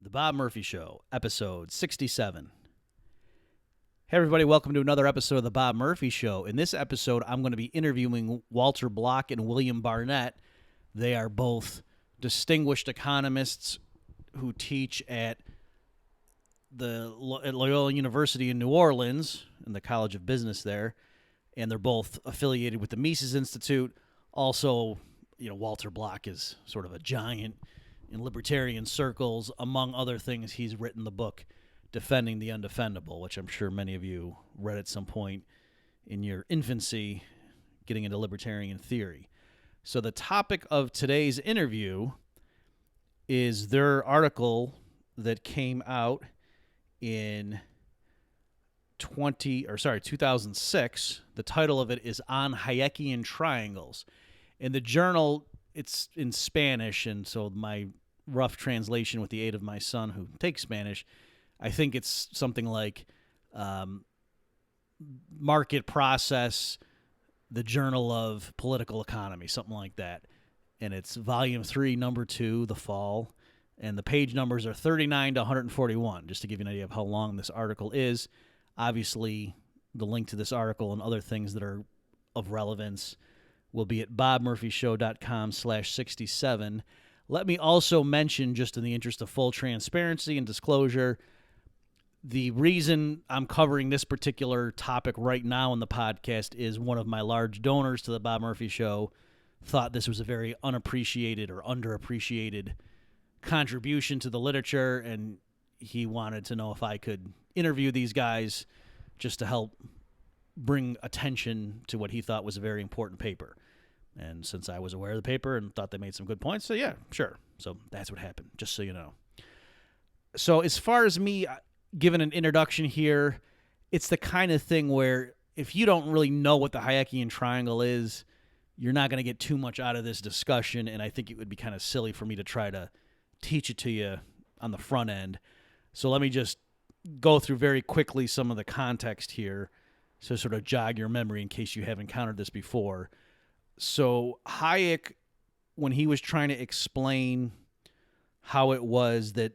The Bob Murphy Show, episode 67. Hey, everybody, welcome to another episode of The Bob Murphy Show. In this episode, I'm going to be interviewing Walter Block and William Barnett. They are both distinguished economists who teach at Loyola University in New Orleans, in the College of Business there, and they're both affiliated with the Mises Institute. Also, Walter Block is sort of a giant in libertarian circles. Among other things, he's written the book Defending the Undefendable, which I'm sure many of you read at some point in your infancy, getting into libertarian theory. So the topic of today's interview is their article that came out in 2006. The title of it is On Hayekian Triangles. In the journal, it's in Spanish, and so my rough translation with the aid of my son who takes Spanish, I think it's something like Market Process, the Journal of Political Economy, something like that. And it's volume 3, number 2, the fall. And the page numbers are 39 to 141, just to give you an idea of how long this article is. Obviously, the link to this article and other things that are of relevance will be at bobmurphyshow.com/67. Let me also mention, just in the interest of full transparency and disclosure, the reason I'm covering this particular topic right now in the podcast is one of my large donors to the Bob Murphy Show thought this was a very unappreciated or underappreciated contribution to the literature, and he wanted to know if I could interview these guys just to help bring attention to what he thought was a very important paper. And since I was aware of the paper and thought they made some good points, so yeah, sure. So that's what happened, just so you know. So as far as me giving an introduction here, it's the kind of thing where if you don't really know what the Hayekian triangle is, you're not going to get too much out of this discussion, and I think it would be kind of silly for me to try to teach it to you on the front end. So let me just go through very quickly some of the context here so sort of jog your memory in case you haven't encountered this before. So Hayek, when he was trying to explain how it was that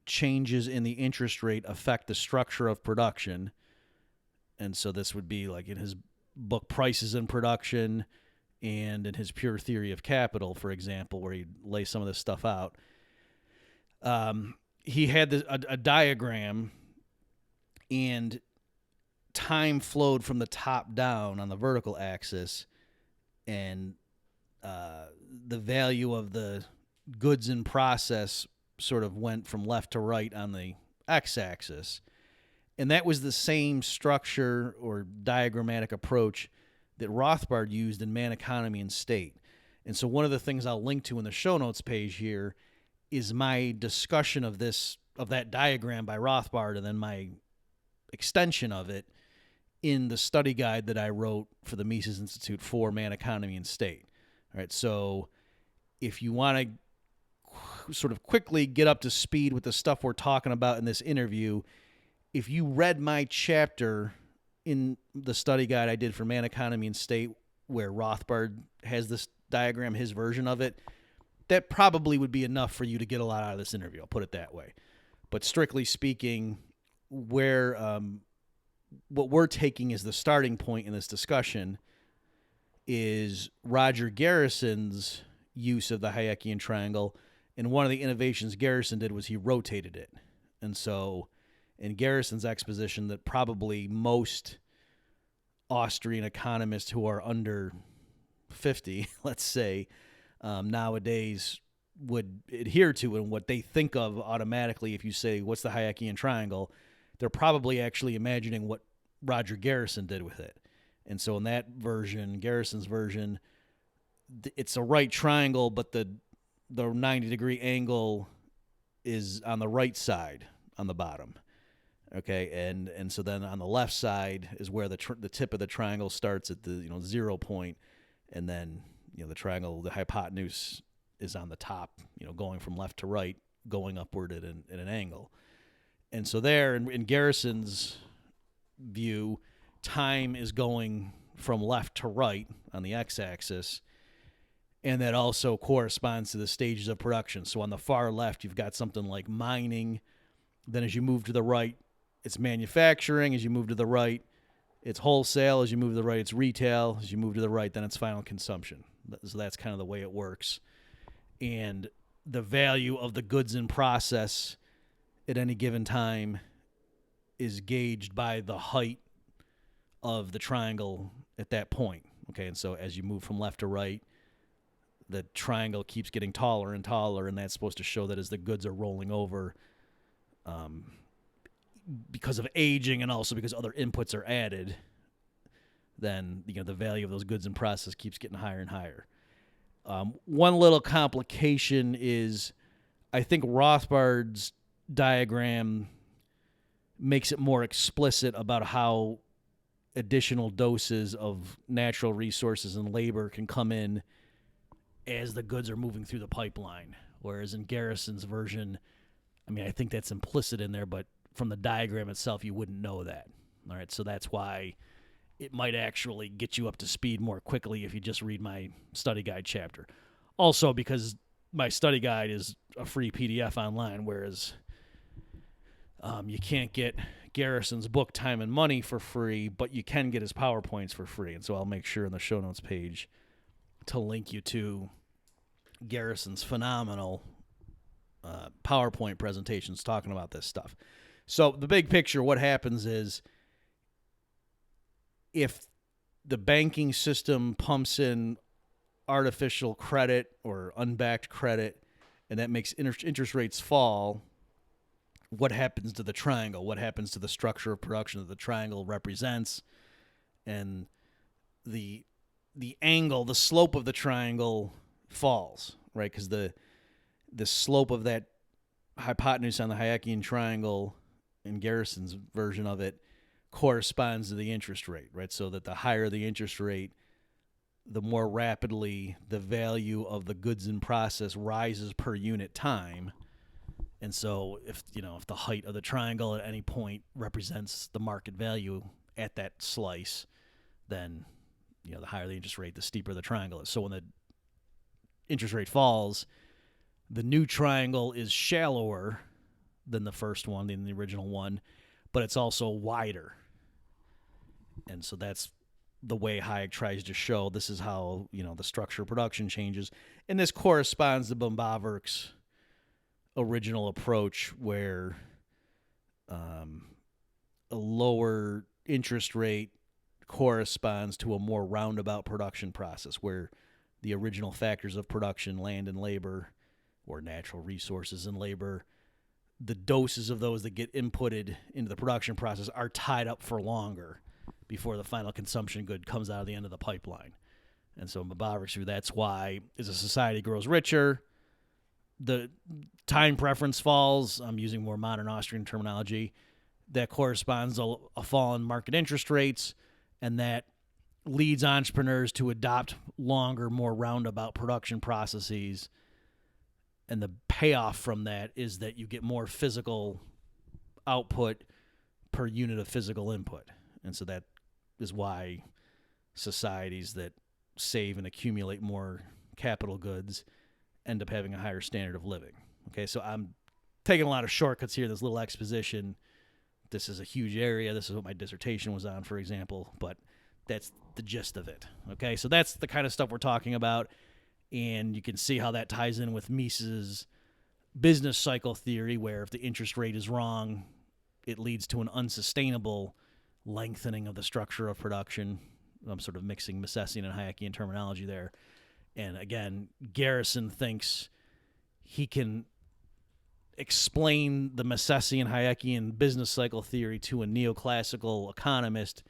changes in the interest rate affect the structure of production, and so this would be like in his book Prices in Production and in his Pure Theory of Capital, for example, where he lays some of this stuff out, he had a diagram, and time flowed from the top down on the vertical axis, and the value of the goods in process sort of went from left to right on the x-axis. And that was the same structure or diagrammatic approach that Rothbard used in Man, Economy, and State. And so one of the things I'll link to in the show notes page here is my discussion of that diagram by Rothbard, and then my extension of it in the study guide that I wrote for the Mises Institute for Man, Economy, and State. All right, so if you want to sort of quickly get up to speed with the stuff we're talking about in this interview, if you read my chapter in the study guide I did for Man, Economy, and State, where Rothbard has this diagram, his version of it, that probably would be enough for you to get a lot out of this interview. I'll put it that way. But strictly speaking, where what we're taking as the starting point in this discussion is Roger Garrison's use of the Hayekian triangle. And one of the innovations Garrison did was he rotated it. And so in Garrison's exposition that probably most Austrian economists who are under 50, let's say, nowadays would adhere to, and what they think of automatically if you say, what's the Hayekian triangle, they're probably actually imagining what Roger Garrison did with it. And so in that version, Garrison's version, it's a right triangle, but the 90-degree angle is on the right side on the bottom. Okay, and so then on the left side is where the tip of the triangle starts at the 0 point, and then the triangle, the hypotenuse is on the top, going from left to right, going upward at an angle. And so there, in Garrison's view, time is going from left to right on the x-axis, And that also corresponds to the stages of production. So on the far left, you've got something like mining. Then as you move to the right, it's manufacturing. As you move to the right, it's wholesale. As you move to the right, it's retail. As you move to the right, then it's final consumption. So that's kind of the way it works. And the value of the goods in process at any given time is gauged by the height of the triangle at that point. Okay, and so as you move from left to right, the triangle keeps getting taller and taller, and that's supposed to show that as the goods are rolling over, because of aging and also because other inputs are added, then the value of those goods in process keeps getting higher and higher. One little complication is I think Rothbard's diagram makes it more explicit about how additional doses of natural resources and labor can come in as the goods are moving through the pipeline. Whereas in Garrison's version, I think that's implicit in there, but from the diagram itself, you wouldn't know that. All right, so that's why it might actually get you up to speed more quickly if you just read my study guide chapter. Also, because my study guide is a free PDF online, whereas you can't get Garrison's book Time and Money for free, but you can get his PowerPoints for free. And so I'll make sure in the show notes page to link you to Garrison's phenomenal PowerPoint presentations talking about this stuff. So the big picture, what happens is if the banking system pumps in artificial credit or unbacked credit, and that makes interest rates fall, what happens to the triangle? What happens to the structure of production that the triangle represents? And the angle, the slope of the triangle falls, right? Because the slope of that hypotenuse on the Hayekian triangle in Garrison's version of it corresponds to the interest rate, right? So that the higher the interest rate, the more rapidly the value of the goods in process rises per unit time. And so if the height of the triangle at any point represents the market value at that slice, then the higher the interest rate, the steeper the triangle is. So when the interest rate falls, the new triangle is shallower than the first one, than the original one, but it's also wider. And so that's the way Hayek tries to show this is how, the structure of production changes. And this corresponds to Böhm-Bawerk's original approach where a lower interest rate corresponds to a more roundabout production process where the original factors of production, land and labor, or natural resources and labor, the doses of those that get inputted into the production process are tied up for longer before the final consumption good comes out of the end of the pipeline. And so in Bawerk's view, that's why as a society grows richer, the time preference falls. I'm using more modern Austrian terminology. That corresponds to a fall in market interest rates, and that leads entrepreneurs to adopt longer, more roundabout production processes. And the payoff from that is that you get more physical output per unit of physical input. And so that is why societies that save and accumulate more capital goods end up having a higher standard of living. Okay, so I'm taking a lot of shortcuts here, this little exposition. This is a huge area. This is what my dissertation was on, for example, but that's the gist of it. Okay, so that's the kind of stuff we're talking about, and you can see how that ties in with Mises' business cycle theory, where if the interest rate is wrong, it leads to an unsustainable lengthening of the structure of production. I'm sort of mixing Misesian and Hayekian terminology there. And again, Garrison thinks he can explain the Misesian Hayekian business cycle theory to a neoclassical economist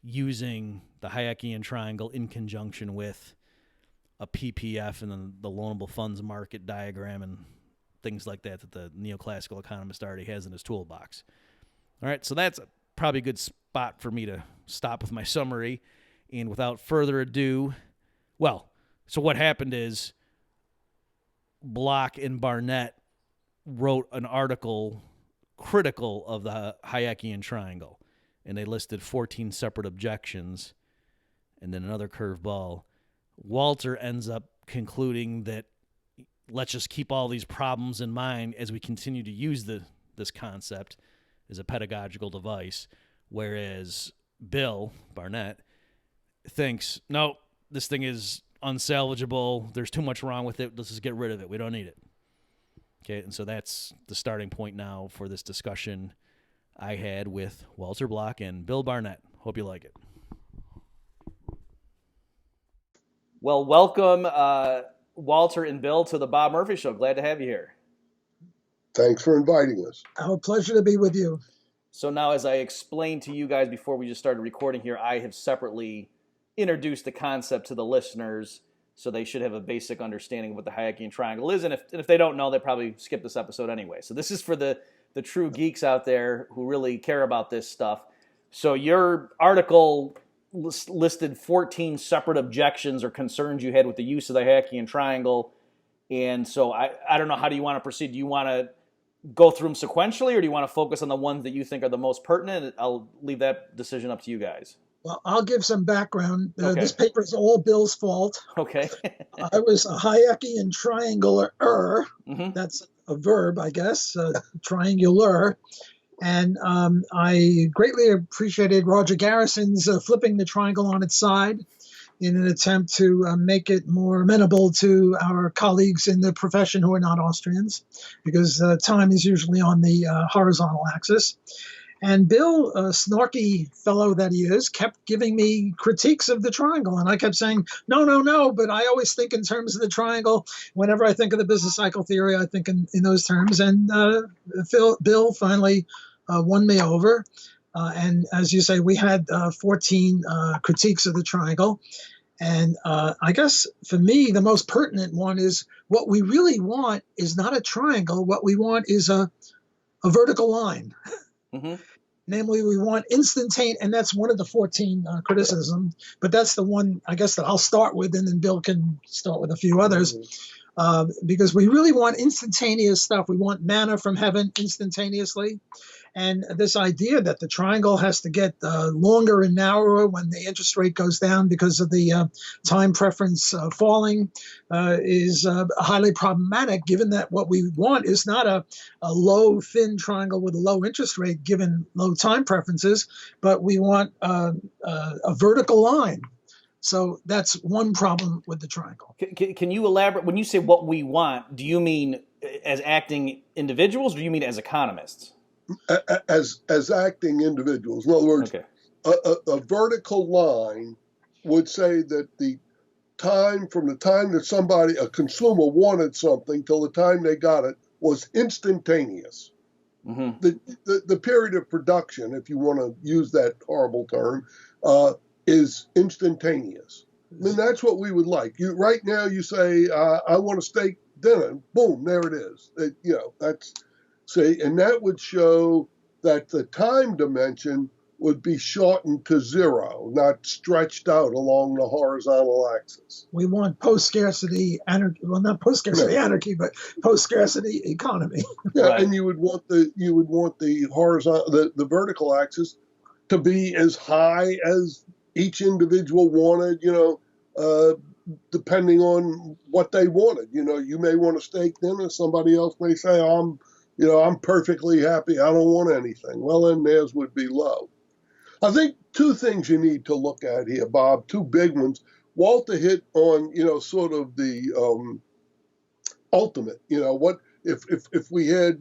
using the Hayekian triangle in conjunction with a PPF and then the loanable funds market diagram and things like that the neoclassical economist already has in his toolbox. All right, so that's probably a good spot for me to stop with my summary. And without further ado, so what happened is Bloch and Barnett wrote an article critical of the Hayekian triangle, and they listed 14 separate objections, and then another curveball. Walter ends up concluding that let's just keep all these problems in mind as we continue to use this concept as a pedagogical device, whereas Bill Barnett thinks, no, this thing is unsalvageable. There's too much wrong with it. Let's just get rid of it. We don't need it. Okay, and so that's the starting point now for this discussion I had with Walter Block and Bill Barnett. Hope you like it. Well, welcome, Walter and Bill, to the Bob Murphy Show. Glad to have you here. Thanks for inviting us. Our pleasure to be with you. So now, as I explained to you guys before we just started recording here, I have separately introduced the concept to the listeners, so they should have a basic understanding of what the Hayekian triangle is. And if they don't know, they probably skip this episode anyway. So this is for the true geeks out there who really care about this stuff. So your article listed 14 separate objections or concerns you had with the use of the Hayekian triangle. And so I don't know, how do you want to proceed? Do you want to go through them sequentially, or do you want to focus on the ones that you think are the most pertinent? I'll leave that decision up to you guys. Well, I'll give some background. Okay. This paper is all Bill's fault. Okay. I was a Hayekian triangular. Mm-hmm. That's a verb, I guess, triangular. And I greatly appreciated Roger Garrison's flipping the triangle on its side in an attempt to make it more amenable to our colleagues in the profession who are not Austrians, because time is usually on the horizontal axis. And Bill, a snarky fellow that he is, kept giving me critiques of the triangle. And I kept saying, no, but I always think in terms of the triangle. Whenever I think of the business cycle theory, I think in those terms. And Bill finally won me over. And as you say, we had 14 critiques of the triangle. And I guess for me, the most pertinent one is what we really want is not a triangle. What we want is a vertical line. Mm-hmm. Namely, we want instantaneous, and that's one of the 14 criticisms, but that's the one, I guess, that I'll start with, and then Bill can start with a few others, because we really want instantaneous stuff. We want manna from heaven instantaneously. And this idea that the triangle has to get longer and narrower when the interest rate goes down because of the time preference falling is highly problematic, given that what we want is not a low, thin triangle with a low interest rate given low time preferences, but we want a vertical line. So that's one problem with the triangle. Can you elaborate? When you say what we want, do you mean as acting individuals, or do you mean as economists? As acting individuals. In other words, okay. a vertical line would say that the time from the time that a consumer wanted something till the time they got it was instantaneous. Mm-hmm. The period of production, if you want to use that horrible term, is instantaneous. I mean, that's what we would like. Right now you say, I want a steak dinner. Boom, there it is. That's... See, and that would show that the time dimension would be shortened to zero, not stretched out along the horizontal axis. We want post-scarcity anarchy. Well, not post-scarcity anarchy, but post-scarcity economy. Yeah, right. And you would want the horizontal, the vertical axis to be as high as each individual wanted. Depending on what they wanted. You may want a steak dinner. Somebody else may say, I'm perfectly happy. I don't want anything. Well, then theirs would be low. I think two things you need to look at here, Bob, two big ones. Walter hit on, sort of the ultimate, what if we had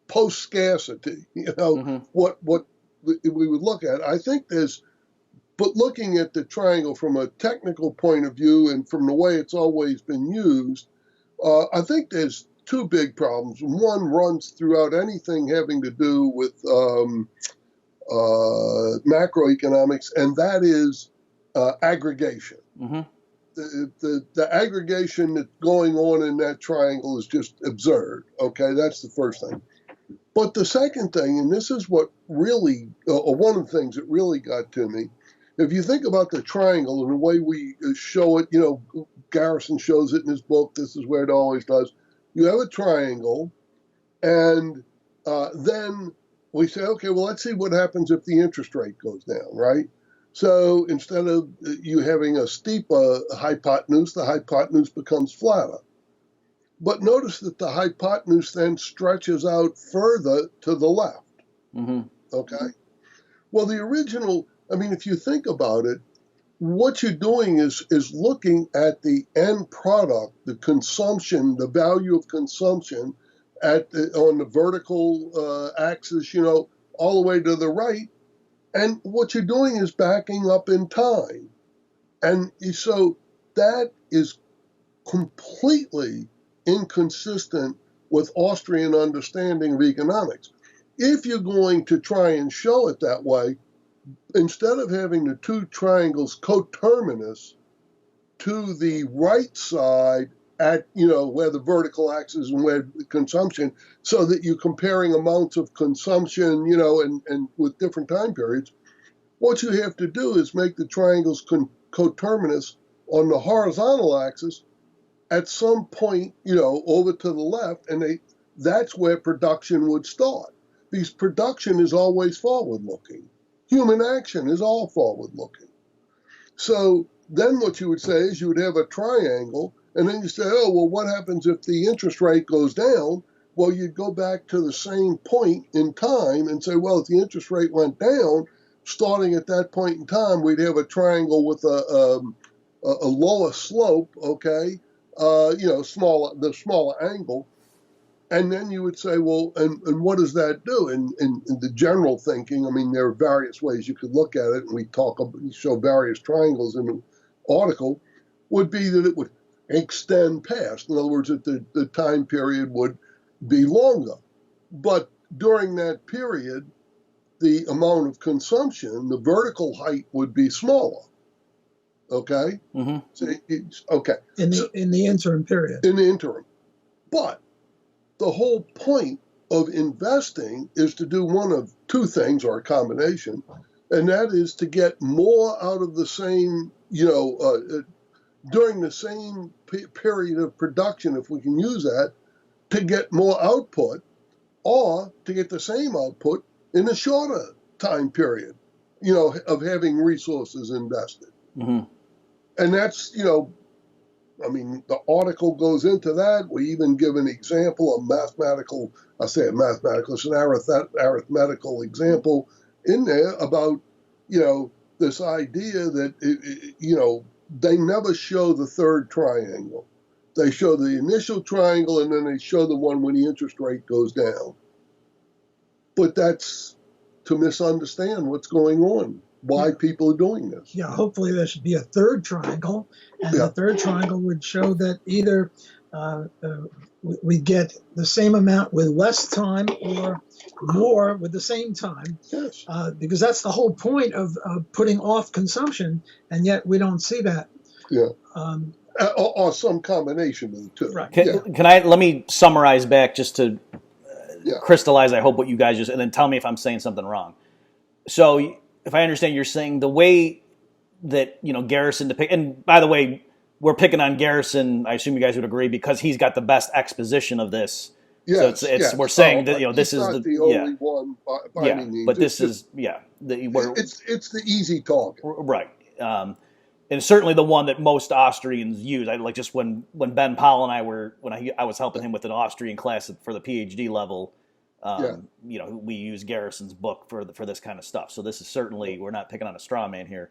post-scarcity, mm-hmm. what we would look at. I think but looking at the triangle from a technical point of view and from the way it's always been used, I think there's two big problems. One runs throughout anything having to do with macroeconomics, and that is aggregation. Mm-hmm. The aggregation that's going on in that triangle is just absurd. Okay, that's the first thing. But the second thing, and this is what really, or one of the things that really got to me, if you think about the triangle and the way we show it, Garrison shows it in his book, this is where it always does. You have a triangle, and then we say, okay, well, let's see what happens if the interest rate goes down, right? So instead of you having a steep hypotenuse, the hypotenuse becomes flatter. But notice that the hypotenuse then stretches out further to the left. Mm-hmm. Okay? Well, the original, I mean, if you think about it, what you're doing is looking at the end product, the consumption, the value of consumption on the vertical axis, all the way to the right. And what you're doing is backing up in time. And so that is completely inconsistent with Austrian understanding of economics. If you're going to try and show it that way, instead of having the two triangles coterminous to the right side at, where the vertical axis and where consumption, so that you're comparing amounts of consumption, and with different time periods, what you have to do is make the triangles coterminous on the horizontal axis at some point, over to the left, and that's where production would start. Because production is always forward-looking. Human action is all forward-looking. So then what you would say is you would have a triangle, and then you say, oh, well, what happens if the interest rate goes down? Well, you'd go back to the same point in time and say, well, if the interest rate went down, starting at that point in time, we'd have a triangle with a lower slope, okay, the smaller angle. And then you would say, well, and what does that do? In the general thinking, I mean, there are various ways you could look at it, and we show various triangles in the article, would be that it would extend past. In other words, that the time period would be longer. But during that period, the amount of consumption, the vertical height would be smaller. Okay? Mm-hmm. So okay. In the interim period. In the interim. But the whole point of investing is to do one of two things, or a combination, and that is to get more out of the same, during the same period of production, if we can use that, to get more output, or to get the same output in a shorter time period, of having resources invested. Mm-hmm. And that's, the article goes into that. We even give an example, it's an arithmetical example in there about, this idea that, they never show the third triangle. They show the initial triangle, and then they show the one when the interest rate goes down. But that's to misunderstand what's going on, why people are doing this. Yeah, hopefully there should be a third triangle, and the third triangle would show that either we get the same amount with less time or more with the same time. Yes. Because that's the whole point of putting off consumption, and yet we don't see that. Yeah. Or some combination of the two. Right. Let me summarize back just to crystallize, I hope, what you guys just, and then tell me if I'm saying something wrong. So if I understand, you're saying the way that, Garrison depicts, and by the way, we're picking on Garrison, I assume you guys would agree, because he's got the best exposition of this. Yes, so we're saying that, this is the only one by any means. But this is it's the easy target. Right. And certainly the one that most Austrians use. I like just when Ben Powell and I were, I was helping him with an Austrian class for the PhD level, we use Garrison's book for this kind of stuff. So this is certainly, we're not picking on a straw man here.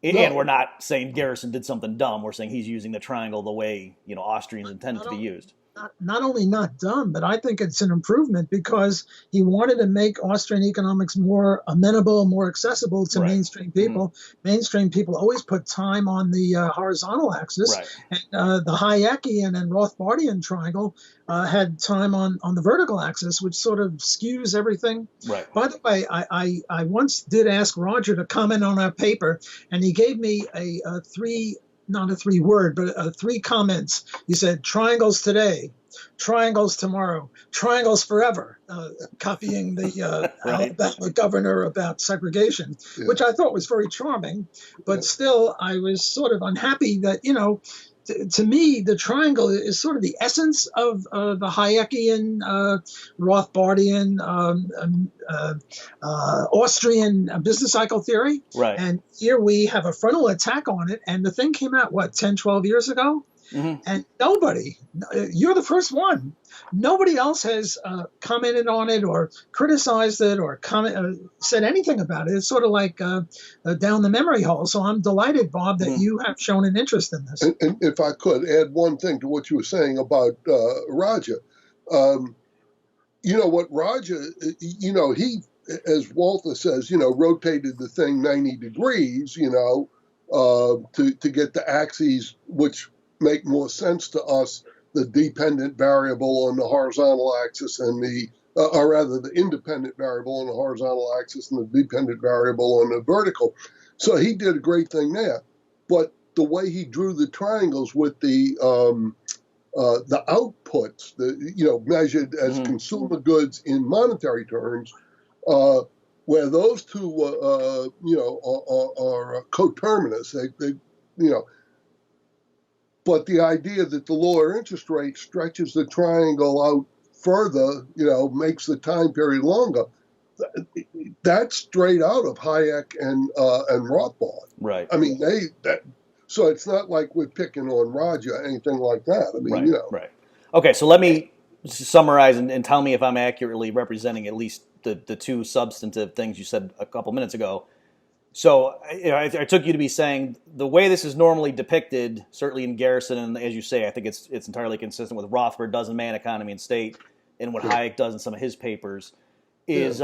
And we're not saying Garrison did something dumb. We're saying he's using the triangle the way, Austrians intend it to be used. Not only not dumb, but I think it's an improvement because he wanted to make Austrian economics more amenable, more accessible to mainstream people. Mm-hmm. Mainstream people always put time on the horizontal axis. Right. And the Hayekian and Rothbardian triangle had time on the vertical axis, which sort of skews everything. Right. By the way, I once did ask Roger to comment on our paper, and he gave me not a 3-word, but 3 comments. He said, triangles today, triangles tomorrow, triangles forever, copying the Alabama governor about segregation, which I thought was very charming. But still, I was sort of unhappy that, to me, the triangle is sort of the essence of the Hayekian, Rothbardian, Austrian business cycle theory. Right. And here we have a frontal attack on it. And the thing came out, what, 10, 12 years ago? Mm-hmm. And nobody, you're the first one. Nobody else has commented on it or criticized it or said anything about it. It's sort of like down the memory hole. So I'm delighted, Bob, that you have shown an interest in this. And if I could add one thing to what you were saying about Raja, what Raja, he, as Walter says, rotated the thing 90 degrees, to get the axes which make more sense to us, the dependent variable on the horizontal axis and or rather the independent variable on the horizontal axis and the dependent variable on the vertical. So he did a great thing there. But the way he drew the triangles with the outputs, measured as consumer goods in monetary terms, where those two, are coterminous. They. But the idea that the lower interest rate stretches the triangle out further, makes the time period longer. That's straight out of Hayek and Rothbard. Right. I mean, so it's not like we're picking on Raja or anything like that. I mean, Right. Okay, so let me summarize and tell me if I'm accurately representing at least the two substantive things you said a couple minutes ago. So I took you to be saying the way this is normally depicted, certainly in Garrison, and as you say, I think it's entirely consistent with Rothbard does in Man, Economy, and State, and what Hayek does in some of his papers, is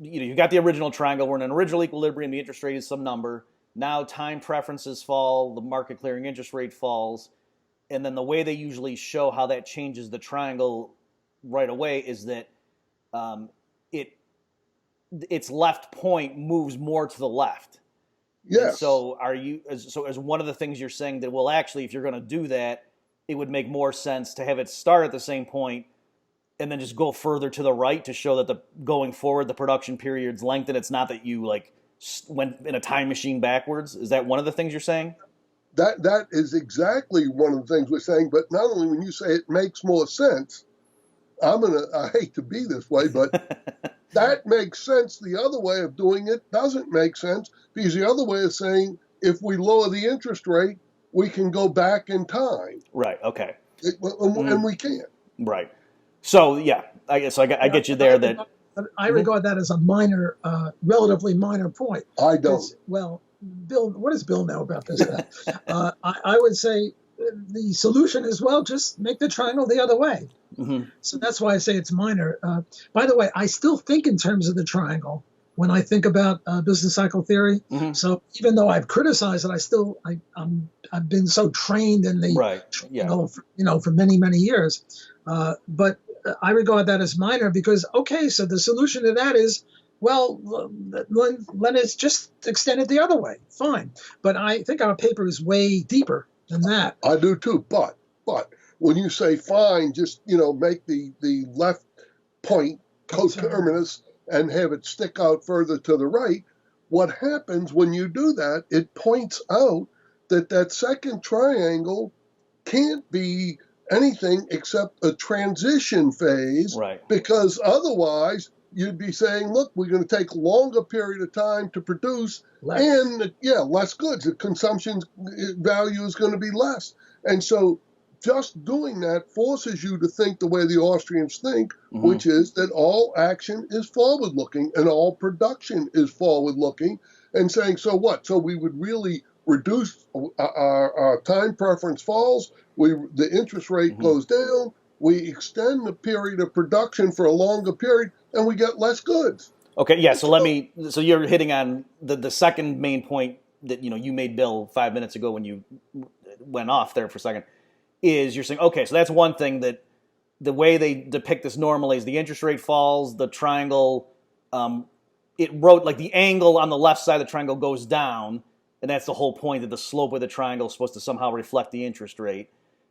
you've got the original triangle. We're in an original equilibrium. The interest rate is some number. Now time preferences fall. The market clearing interest rate falls. And then the way they usually show how that changes the triangle right away is that its left point moves more to the left. Yes. And so as one of the things you're saying that, well, actually, if you're going to do that, it would make more sense to have it start at the same point and then just go further to the right to show that going forward, the production period's lengthen. It's not that you went in a time machine backwards. Is that one of the things you're saying? That is exactly one of the things we're saying. But not only when you say it makes more sense, I hate to be this way, but that makes sense. The other way of doing it doesn't make sense, because the other way is saying if we lower the interest rate, we can go back in time. Right. Okay. And we can't. Right. So yeah, I get you there. I regard that as a minor, relatively minor point. I don't. Well, Bill, what does Bill know about this? I would say the solution is, well, just make the triangle the other way. Mm-hmm. So that's why I say it's minor. By the way, I still think in terms of the triangle when I think about business cycle theory. Mm-hmm. So even though I've criticized it, I've been so trained in the triangle, for many, many years. But I regard that as minor because, okay, so the solution to that is, well, let us just extend it the other way. Fine. But I think our paper is way deeper than that. I do too. But when you say fine, just, make the left point coterminous and have it stick out further to the right, what happens when you do that, it points out that second triangle can't be anything except a transition phase. Right. Because otherwise you'd be saying, look, we're going to take a longer period of time to produce less goods. The consumption value is going to be less. And so just doing that forces you to think the way the Austrians think, mm-hmm. which is that all action is forward-looking and all production is forward-looking, and saying, so what? So we would really reduce our time preference falls, the interest rate mm-hmm. goes down, we extend the period of production for a longer period, and we get less goods. Okay, yeah, so you're hitting on the second main point that, you made, Bill, 5 minutes ago when you went off there for a second, is you're saying, okay, so that's one thing, that the way they depict this normally is the interest rate falls, the triangle, the angle on the left side of the triangle goes down, and that's the whole point, that the slope of the triangle is supposed to somehow reflect the interest rate.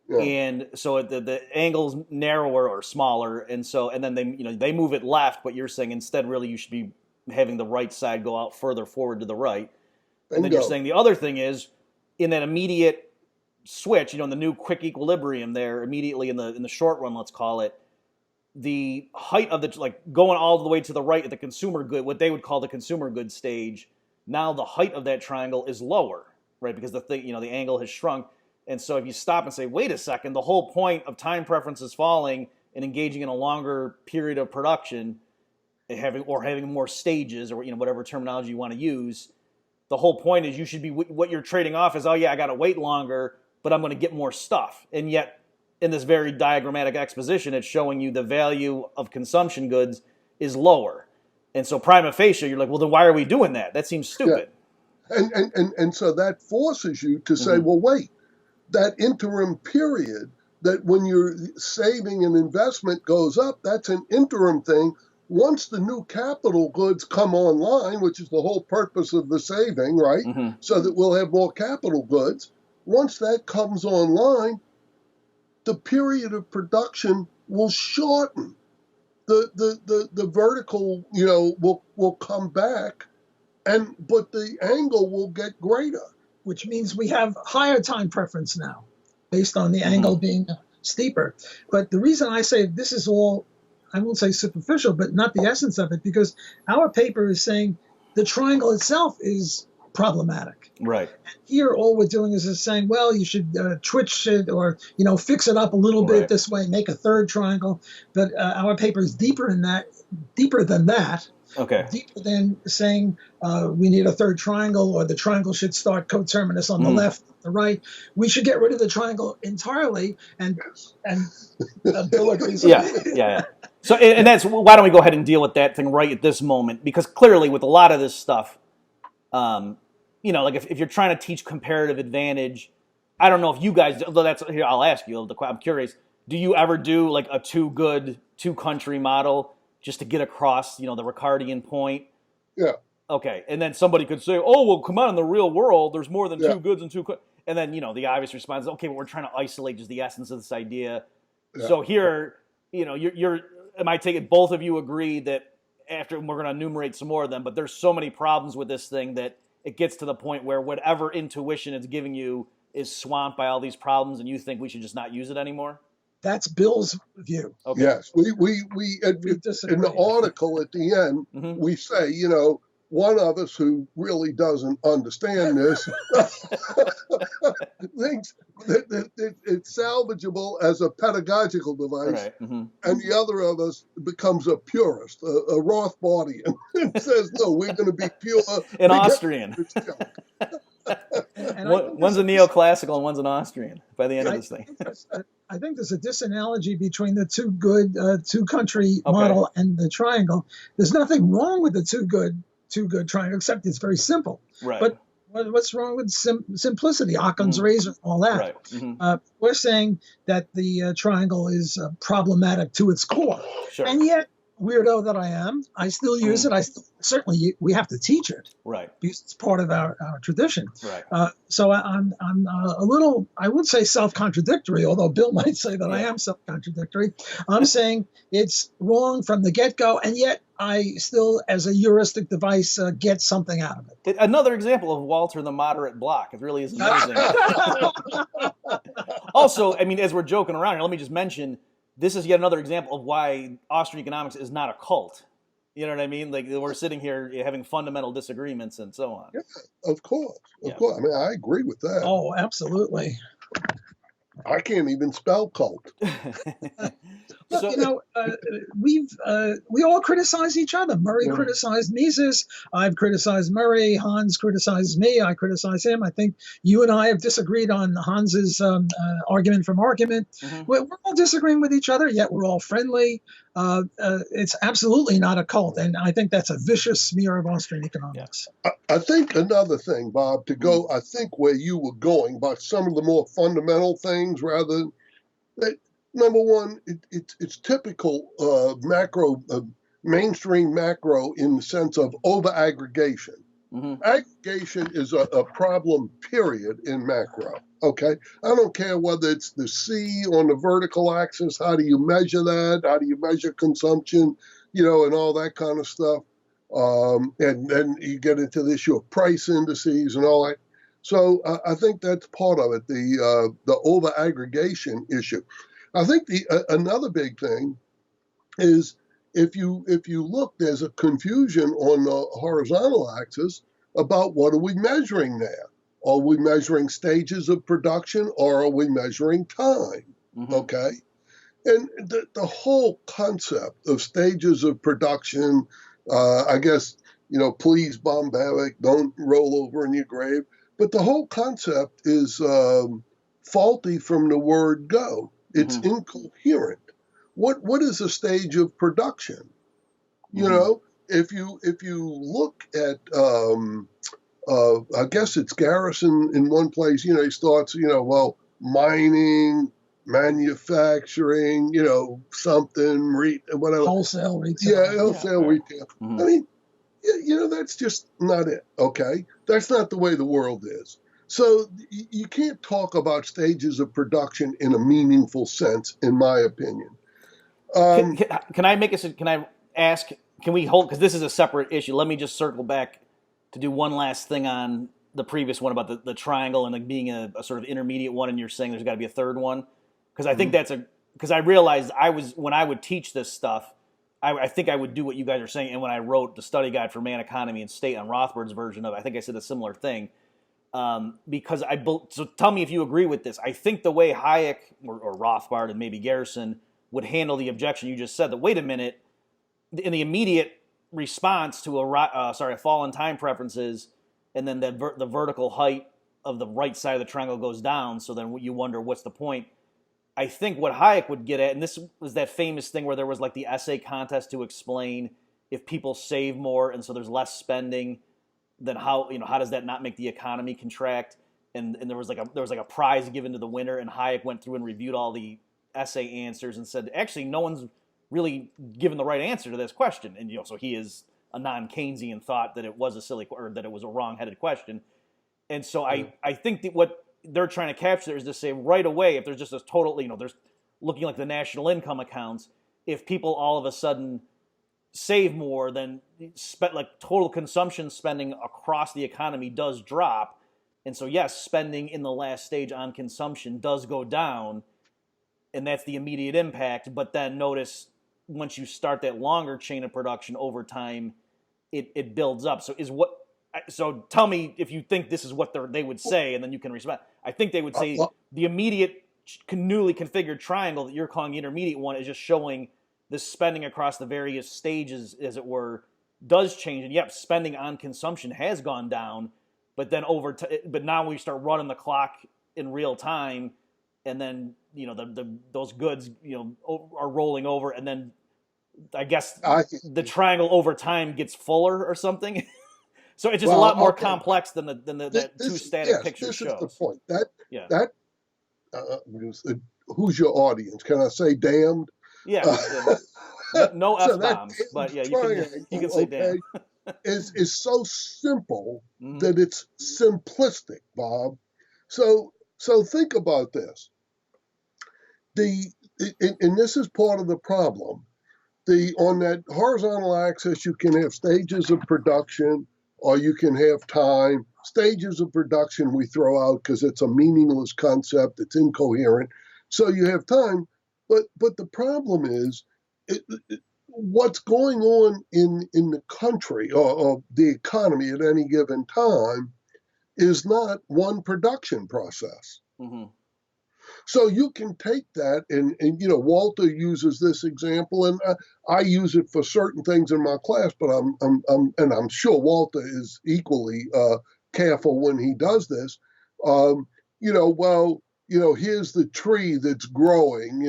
Yeah. And so the angle's narrower or smaller, and then they move it left, but you're saying instead really you should be having the right side go out further forward to the right. And then you're saying the other thing is, in that immediate switch, in the new quick equilibrium there immediately in the short run, let's call it, the height of going all the way to the right at the consumer good, what they would call the consumer good stage, now the height of that triangle is lower, right? Because the angle has shrunk. And so if you stop and say, wait a second, the whole point of time preferences falling and engaging in a longer period of production, having more stages, or whatever terminology you want to use, the whole point is you should be, what you're trading off is, oh yeah, I got to wait longer, but I'm going to get more stuff. And yet, in this very diagrammatic exposition, it's showing you the value of consumption goods is lower. And so prima facie, you're like, well, then why are we doing that? That seems stupid. Yeah. And so that forces you to say, well, wait, that interim period, that when your saving and investment goes up, that's an interim thing. Once the new capital goods come online, which is the whole purpose of the saving, right? So that we'll have more capital goods. Once that comes online, the period of production will shorten. The vertical, will come back, but the angle will get greater. Which means we have higher time preference now, based on the angle being steeper. But the reason I say this is all, I won't say superficial, but not the essence of it, because our paper is saying the triangle itself is problematic. Right. Here, all we're doing is saying, well, you should twitch it or, fix it up a little bit this way, make a third triangle. But our paper is deeper than that. Okay. Deeper than saying we need a third triangle, or the triangle should start coterminous on the left, the right. We should get rid of the triangle entirely, and Bill agrees. Yeah. So, and that's, why don't we go ahead and deal with that thing right at this moment? Because clearly, with a lot of this stuff, if you're trying to teach comparative advantage, I don't know if you guys, here, I'll ask you, I'm curious, do you ever do like a two country model just to get across, the Ricardian point? Yeah. Okay. And then somebody could say, oh, well, come on, in the real world, there's more than two goods and two. And then, the obvious response is, okay, but we're trying to isolate just the essence of this idea. Yeah. So here, am I taking, both of you agree that after, we're going to enumerate some more of them, but there's so many problems with this thing that it gets to the point where whatever intuition it's giving you is swamped by all these problems, and you think we should just not use it anymore? That's Bill's view. Okay. Yes, we in the article at the end, we say, one of us who really doesn't understand this thinks that it's salvageable as a pedagogical device, and the other of us becomes a purist, a Rothbardian, and says, no, we're going to be pure. An Austrian. One's a neoclassical and one's an Austrian by the end of this thing. I think there's a disanalogy between the two country model and the triangle. There's nothing wrong with the two good triangle, except it's very simple. Right. But what's wrong with simplicity? Occam's razor, all that. Right. We're saying that the triangle is problematic to its core. Sure. And yet, weirdo that I am, I still use it. Certainly we have to teach it, right? Because it's part of our tradition. Right. So I'm a little, I would say, self-contradictory, although Bill might say that I am self-contradictory. I'm saying it's wrong from the get-go, and yet I still, as a heuristic device, get something out of it. Another example of Walter the moderate block. It really is amazing. Also, I mean, as we're joking around here, let me just mention, this is yet another example of why Austrian economics is not a cult. You know what I mean? Like, we're sitting here having fundamental disagreements and so on. Yeah, of course. Of course. I mean, I agree with that. Oh, absolutely. I can't even spell cult. Look, we all criticize each other. Murray criticized Mises. I've criticized Murray. Hans criticizes me. I criticize him. I think you and I have disagreed on Hans's argument from argument. We're all disagreeing with each other, yet we're all friendly. It's absolutely not a cult, and I think that's a vicious smear of Austrian economics. I think another thing, Bob, to go, I think where you were going, but some of the more fundamental things rather than that. Number one, it's typical macro, mainstream macro in the sense of over-aggregation. Aggregation is a problem, period, in macro. Okay? I don't care whether it's the C on the vertical axis, how do you measure that? How do you measure consumption, and all that kind of stuff. And then you get into the issue of price indices and all that. So I think that's part of it, the over aggregation issue. I think another big thing is if you look, there's a confusion on the horizontal axis about what are we measuring there. Are we measuring stages of production or are we measuring time? Mm-hmm. Okay. And the whole concept of stages of production, I guess, please, Bombaric, don't roll over in your grave. But the whole concept is faulty from the word go. It's incoherent. What is a stage of production? If you look at, I guess it's Garrison in one place. He starts, mining, manufacturing, something, whatever. Wholesale retail. Yeah, wholesale retail. Mm-hmm. I mean, that's just not it, okay? That's not the way the world is. So you can't talk about stages of production in a meaningful sense, in my opinion. Can I ask, can we hold, because this is a separate issue, let me just circle back to do one last thing on the previous one about the triangle and like being a sort of intermediate one, and you're saying there's got to be a third one? Because I think because I realized when I would teach this stuff, I think I would do what you guys are saying, and when I wrote the study guide for Man, Economy, and State on Rothbard's version of it, I think I said a similar thing. So tell me if you agree with this. I think the way Hayek or Rothbard and maybe Garrison would handle the objection you just said, that wait a minute, in the immediate response to a fall in time preferences, and then the vertical height of the right side of the triangle goes down, so then you wonder what's the point. I think what Hayek would get at, and this was that famous thing where there was like the essay contest to explain if people save more and so there's less spending, then how does that not make the economy contract? And there was like a prize given to the winner, and Hayek went through and reviewed all the essay answers and said, actually, no one's really given the right answer to this question. And so he is a non-Keynesian thought that it was that it was a wrong-headed question. And so I think that what they're trying to capture is to say right away, if there's just a total, there's looking like the national income accounts, if people all of a sudden save more, then total consumption spending across the economy does drop. And so, yes, spending in the last stage on consumption does go down, and that's the immediate impact. But then notice, once you start that longer chain of production over time, it builds up. So tell me if you think this is what they would say, and then you can respond. I think they would say the immediate newly configured triangle that you're calling the intermediate one is just showing the spending across the various stages, as it were, does change. And yep, spending on consumption has gone down, but then but now we start running the clock in real time, and then those goods are rolling over, and then I guess the triangle over time gets fuller or something. So it's just a lot more complex than that two static picture shows. This is the point. Who's your audience? Can I say damned? Yeah. No F-bombs, but yeah, you can say damn. is so simple that it's simplistic, Bob. So think about this. And this is part of the problem. On that horizontal axis, you can have stages of production, or you can have time. Stages of production we throw out because it's a meaningless concept. It's incoherent. So you have time, but the problem is what's going on in the country or the economy at any given time is not one production process. Mm-hmm. So you can take that, and Walter uses this example, and I use it for certain things in my class, but I'm sure Walter is equally careful when he does this. Here's the tree that's growing,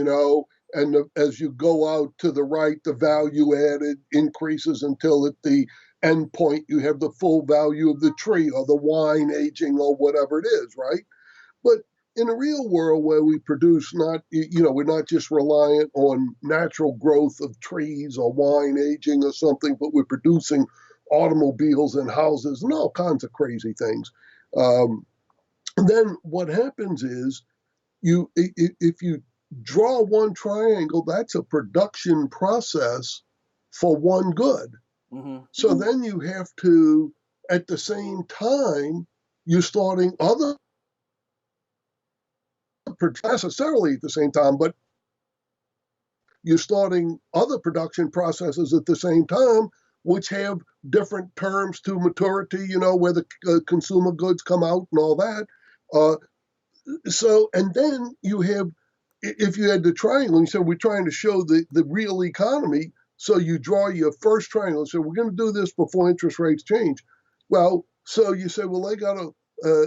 and as you go out to the right, the value added increases until at the end point you have the full value of the tree or the wine aging or whatever it is, right? But in a real world where we produce we're not just reliant on natural growth of trees or wine aging or something, but we're producing automobiles and houses and all kinds of crazy things. Then what happens is if you draw one triangle, that's a production process for one good. Mm-hmm. So then you have to, at the same time, you're starting other, not necessarily at the same time, but you're starting other production processes at the same time, which have different terms to maturity, where the consumer goods come out and all that. And then you have, if you had the triangle, you said we're trying to show the real economy, so you draw your first triangle and say, we're going to do this before interest rates change. Well, so you say, well, they got to,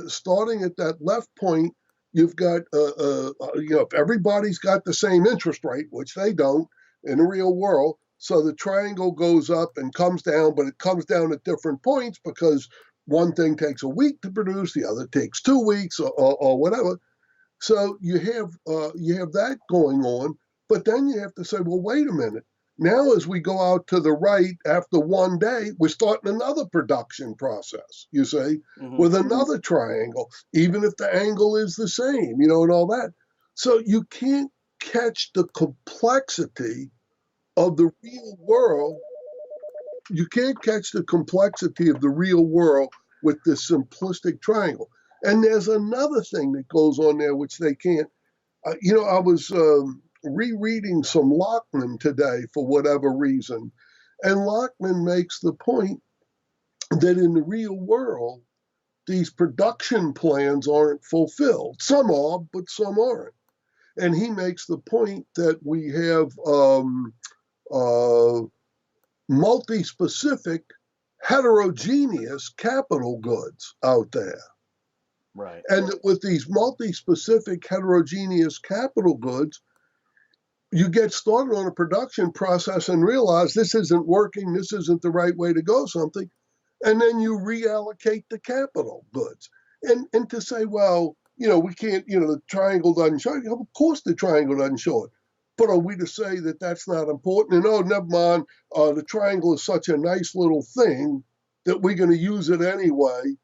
starting at that left point, you've got, if everybody's got the same interest rate, which they don't in the real world, so the triangle goes up and comes down, but it comes down at different points because one thing takes a week to produce, the other takes 2 weeks or whatever. So you have that going on, but then you have to say, well, wait a minute. Now, as we go out to the right after one day, we're starting another production process, you see, with another triangle, even if the angle is the same, and all that. So you can't catch the complexity of the real world. You can't catch the complexity of the real world with this simplistic triangle. And there's another thing that goes on there which they can't. I was rereading some Lockman today for whatever reason, and Lockman makes the point that in the real world, these production plans aren't fulfilled. Some are, but some aren't. And he makes the point that we have multi-specific, heterogeneous capital goods out there. Right. And that with these multi-specific, heterogeneous capital goods, you get started on a production process and realize this isn't working, this isn't the right way to go, something, and then you reallocate the capital goods. And to say, well, we can't, the triangle doesn't show it. Of course the triangle doesn't show it. But are we to say that that's not important? And never mind, the triangle is such a nice little thing that we're going to use it anyway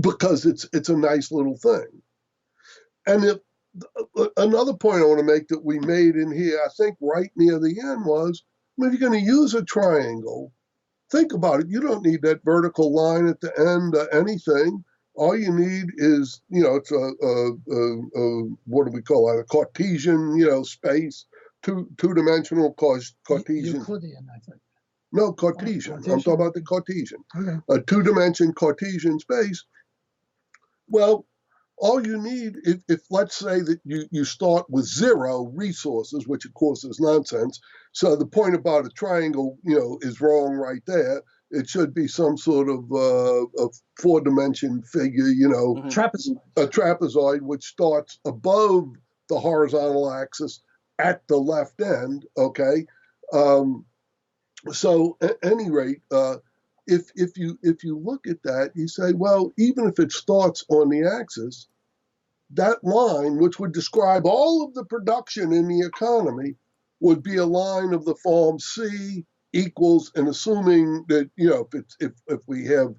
because it's a nice little thing. And another point I want to make that we made in here, I think right near the end was, if you're going to use a triangle, think about it. You don't need that vertical line at the end or anything. All you need is, it's what do we call it? A Cartesian, space, two-dimensional Cartesian. Euclidean, I think. No, Cartesian. I'm talking about the Cartesian. Okay. A two-dimension Cartesian space. Well, all you need, if let's say that you start with 0 resources, which of course is nonsense. So the point about a triangle, is wrong right there. It should be some sort of a 4-dimension figure, Trapezoid. A trapezoid, which starts above the horizontal axis at the left end. Okay. So at any rate, if you look at that, you say, well, even if it starts on the axis, that line, which would describe all of the production in the economy, would be a line of the form C equals, and assuming that, if we have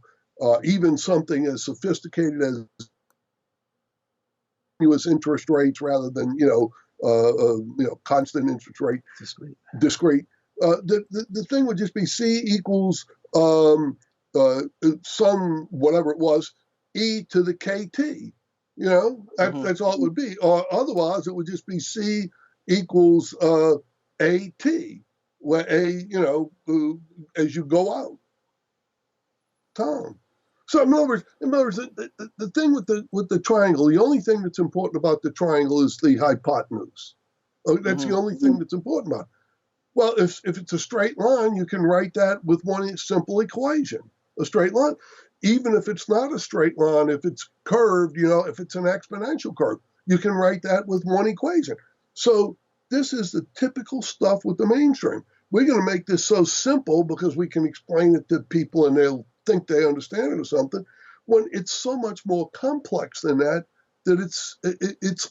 even something as sophisticated as continuous interest rates rather than, constant interest rate, discrete. The thing would just be C equals some, whatever it was, E to the KT. That's all it would be. Or otherwise, it would just be C equals AT, where A, as you go out. Tom. So in other words, the thing with the triangle, the only thing that's important about the triangle is the hypotenuse. That's the only thing that's important about it. Well, if it's a straight line, you can write that with one simple equation, a straight line. Even if it's not a straight line, if it's curved, if it's an exponential curve, you can write that with one equation. So this is the typical stuff with the mainstream. We're going to make this so simple because we can explain it to people and they'll think they understand it or something, when it's so much more complex than that it's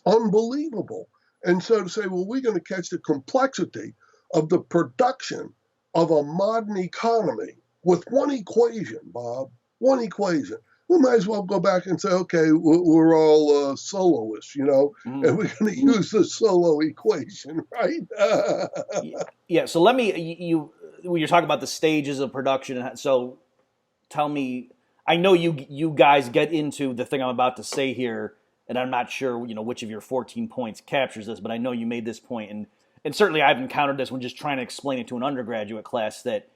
unbelievable. And so to say, well, we're going to catch the complexity of the production of a modern economy with one equation, Bob, one equation. We might as well go back and say, okay, we're all soloists, and we're going to use the solo equation, right? Yeah. So let me, when you're talking about the stages of production, so tell me, I know you guys get into the thing I'm about to say here, and I'm not sure which of your 14 points captures this, but I know you made this point, and certainly I've encountered this when just trying to explain it to an undergraduate class, that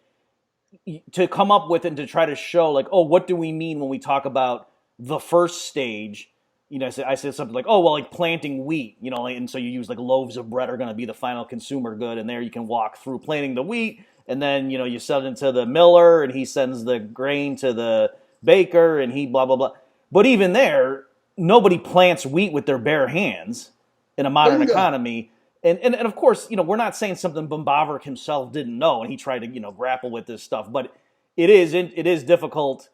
to come up with and to try to show like, oh, what do we mean when we talk about the first stage? I said something like, oh, well, like planting wheat, and so you use like loaves of bread are going to be the final consumer good, and there you can walk through planting the wheat, and then you send it to the miller, and he sends the grain to the baker, and he blah blah blah. But even there, nobody plants wheat with their bare hands in a modern Bingo. economy. And of course, we're not saying something Bombaverick himself didn't know, and he tried to grapple with this stuff. But it is difficult,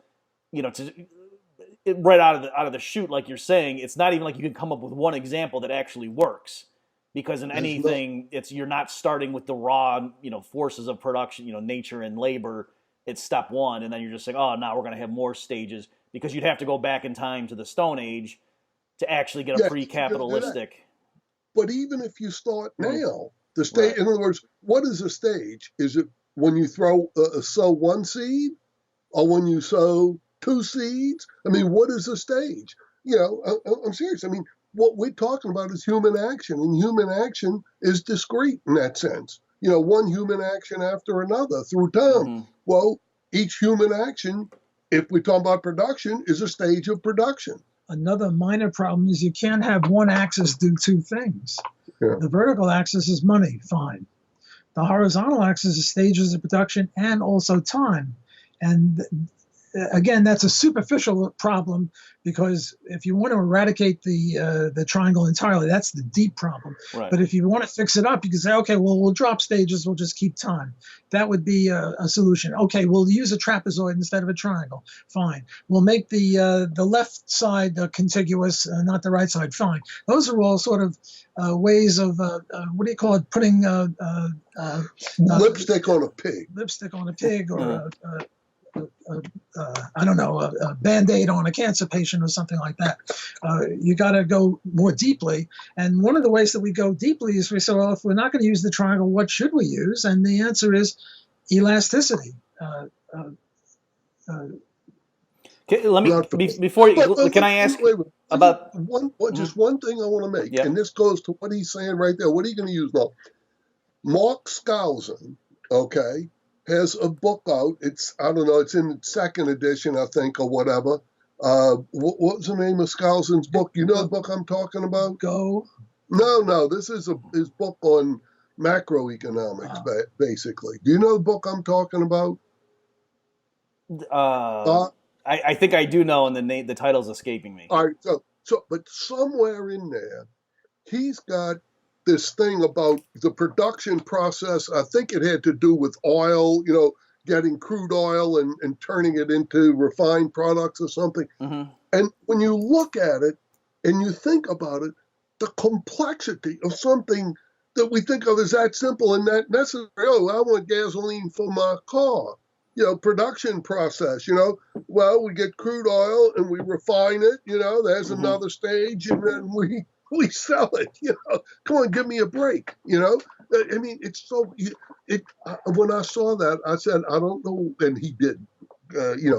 right out of the chute, like you're saying. It's not even like you can come up with one example that actually works, because in anything, you're not starting with the raw forces of production, nature and labor. It's step one, and then you're just saying, oh, now we're going to have more stages, because you'd have to go back in time to the Stone Age to actually get a pre-capitalistic. But even if you start now, the stage, right. In other words, what is a stage? Is it when you sow one seed, or when you sow two seeds? I mean, what is a stage? I'm serious. I mean, what we're talking about is human action, and human action is discrete in that sense. One human action after another through time. Mm-hmm. Well, each human action, if we talk about production, is a stage of production. Another minor problem is you can't have one axis do two things. Yeah. The vertical axis is money, fine. The horizontal axis is stages of production and also time. And again, that's a superficial problem, because if you want to eradicate the triangle entirely, that's the deep problem. Right. But if you want to fix it up, you can say, okay, well, we'll drop stages, we'll just keep time. That would be a solution. Okay, we'll use a trapezoid instead of a triangle. Fine. We'll make the left side contiguous, not the right side. Fine. Those are all sort of ways of, what do you call it, putting lipstick on a pig. Lipstick on a pig, or I don't know, a Band-Aid on a cancer patient or something like that. You got to go more deeply. And one of the ways that we go deeply is we say, well, if we're not going to use the triangle, what should we use? And the answer is elasticity. Let me, before you, can I ask about just one thing I want to make, and this goes to what he's saying right there. What are you going to use now? Mark Skousen, okay, has a book out. It's in the second edition, I think, or whatever. What's the name of Skousen's book? You know the book I'm talking about? Go. No. This is his book on macroeconomics, basically. Do you know the book I'm talking about? I think I do know, and the title's escaping me. All right. But somewhere in there, he's got this thing about the production process. I think it had to do with oil, getting crude oil and turning it into refined products or something. Mm-hmm. And when you look at it and you think about it, the complexity of something that we think of as that simple and that necessary. Oh, I want gasoline for my car. Production process, well, we get crude oil and we refine it, there's mm-hmm. another stage, and then we sell it, come on, give me a break, I mean, it's so, when I saw that, I said, I don't know, and he did,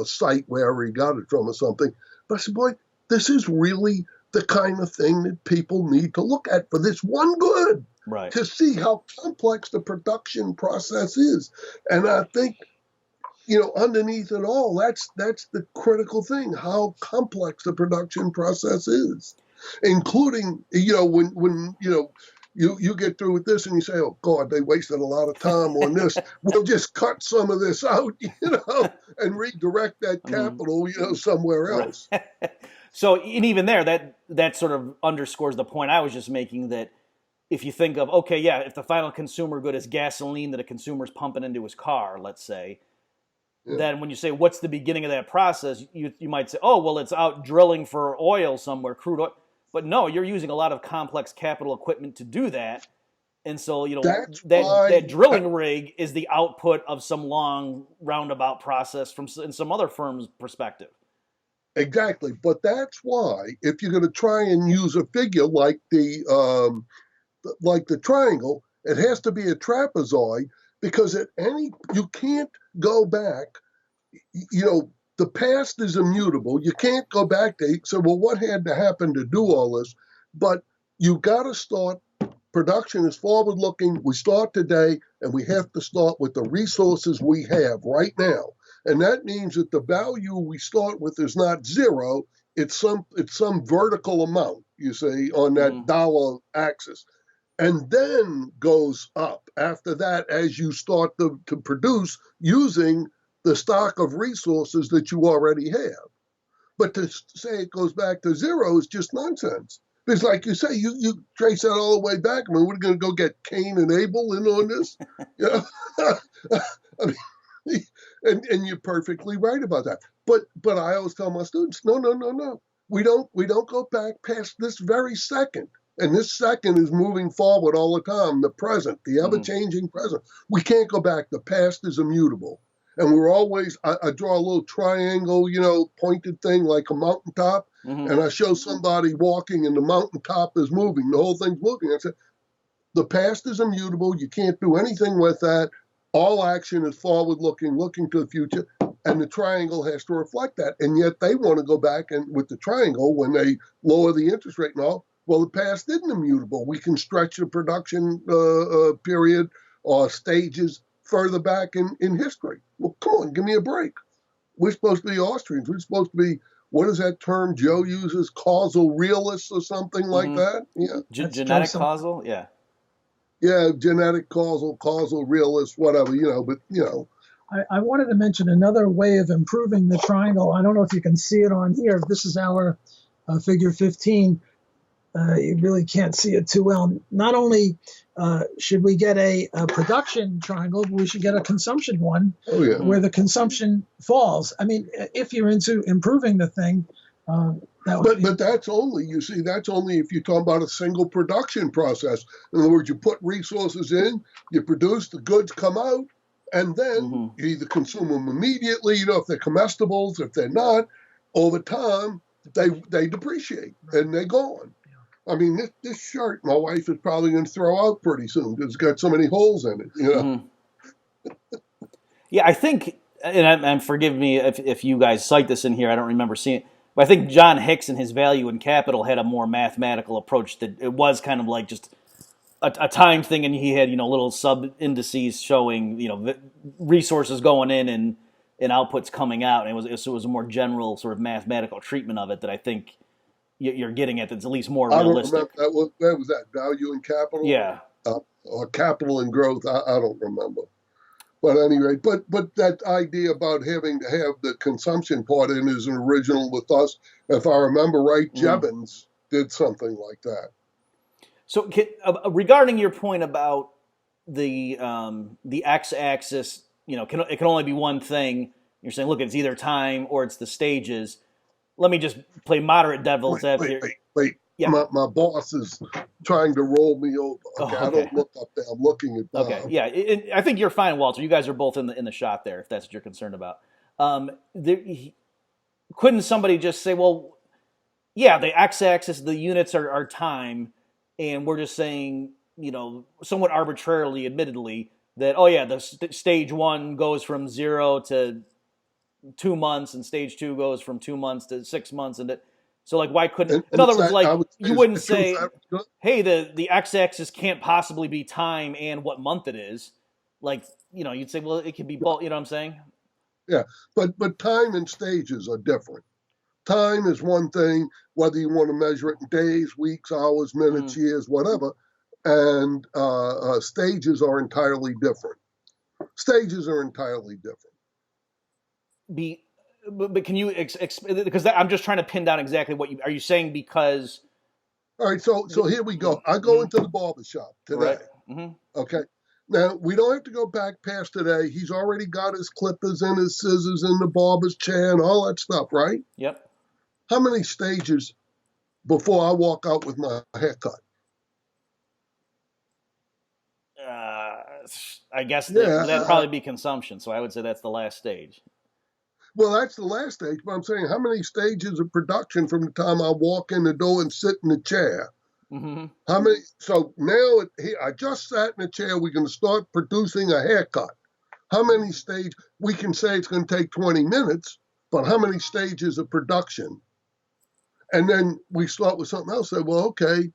cite wherever he got it from or something, but I said, boy, this is really the kind of thing that people need to look at for this one good, right? To see how complex the production process is. And I think, underneath it all, that's the critical thing, how complex the production process is, including, when you get through with this and you say, oh, God, they wasted a lot of time on this. We'll just cut some of this out, and redirect that capital, somewhere else. Right. So, and even there, that sort of underscores the point I was just making, that if you think of, okay, yeah, if the final consumer good is gasoline that a consumer's pumping into his car, let's say, then when you say, what's the beginning of that process, you might say, oh, well, it's out drilling for oil somewhere, crude oil. But no, you're using a lot of complex capital equipment to do that. And so, that drilling rig is the output of some long roundabout process in some other firm's perspective. Exactly. But that's why, if you're going to try and use a figure like the triangle, it has to be a trapezoid, because you can't go back, the past is immutable. You can't go back to say, well, what had to happen to do all this? But you got to start. Production is forward looking. We start today, and we have to start with the resources we have right now. And that means that the value we start with is not zero. It's some vertical amount, you see, on that dollar axis. And then goes up after that as you start to produce using the stock of resources that you already have. But to say it goes back to zero is just nonsense. Because like you say, you trace that all the way back. I mean, we're going to go get Cain and Abel in on this. You know? I mean, and you're perfectly right about that. But I always tell my students, no. We don't go back past this very second. And this second is moving forward all the time, the present, the ever-changing present. We can't go back. The past is immutable. And we're always, I draw a little triangle, pointed thing like a mountaintop, and I show somebody walking and the mountaintop is moving. The whole thing's moving. I said, the past is immutable. You can't do anything with that. All action is forward-looking, looking to the future, and the triangle has to reflect that. And yet they want to go back and with the triangle when they lower the interest rate and all. Well, the past isn't immutable. We can stretch the production period or stages further back in history. Well, come on, give me a break. We're supposed to be Austrians. We're supposed to be, what is that term Joe uses, causal realists or something like that? Yeah. Genetic causal? Yeah. Yeah, genetic causal realist, whatever, but. I wanted to mention another way of improving the triangle. I don't know if you can see it on here. This is our figure 15. You really can't see it too well. Not only should we get a production triangle, but we should get a consumption one where the consumption falls. I mean, if you're into improving the thing, but that's only, that's only if you're talking about a single production process. In other words, you put resources in, you produce, the goods come out, and then you either consume them immediately, if they're comestibles, if they're not, over time, they depreciate and they're gone. I mean, this shirt my wife is probably going to throw out pretty soon because it's got so many holes in it, Yeah, I think, and forgive me if you guys cite this in here, I don't remember seeing it, but I think John Hicks in his Value in Capital had a more mathematical approach that it was kind of like just a time thing, and he had, little sub-indices showing, resources going in and outputs coming out, and it was a more general sort of mathematical treatment of it that I think you're getting at that's at least more realistic. I don't remember. That was that Value in Capital? Yeah. Or Capital and Growth, I don't remember. But anyway, but that idea about having to have the consumption part in is an original with us. If I remember right, Jevons did something like that. So regarding your point about the x-axis, it can only be one thing. You're saying, look, it's either time or it's the stages. Let me just play moderate devil's advocate. Wait. Yeah. My boss is trying to roll me over. Okay, I don't look up there. I'm looking at Bob. Okay, yeah. I think you're fine, Walter. You guys are both in the shot there, if that's what you're concerned about. Couldn't somebody just say, well, yeah, the x-axis, the units are time, and we're just saying, somewhat arbitrarily, admittedly, that, the stage one goes from 0 to 2 months, and stage 2 goes from 2 months to 6 months, and so why couldn't? In other words, you wouldn't say, "Hey, the x-axis can't possibly be time and what month it is." You'd say, "Well, it could be both." You know what I'm saying? Yeah, but time and stages are different. Time is one thing, whether you want to measure it in days, weeks, hours, minutes, years, whatever, and stages are entirely different. Stages are entirely different. But can you because I'm just trying to pin down exactly what are you saying? Because all right, so here we go. I go into the barber shop today. Right. Okay. Now we don't have to go back past today. He's already got his clippers and his scissors in the barber's chair and all that stuff, right? Yep. How many stages before I walk out with my haircut? I guess that'd probably be consumption. So I would say that's the last stage. Well, that's the last stage, but I'm saying how many stages of production from the time I walk in the door and sit in the chair? How many? So now I just sat in the chair. We're going to start producing a haircut. How many stages? We can say it's going to take 20 minutes, but how many stages of production? And then we start with something else. Say, well, okay,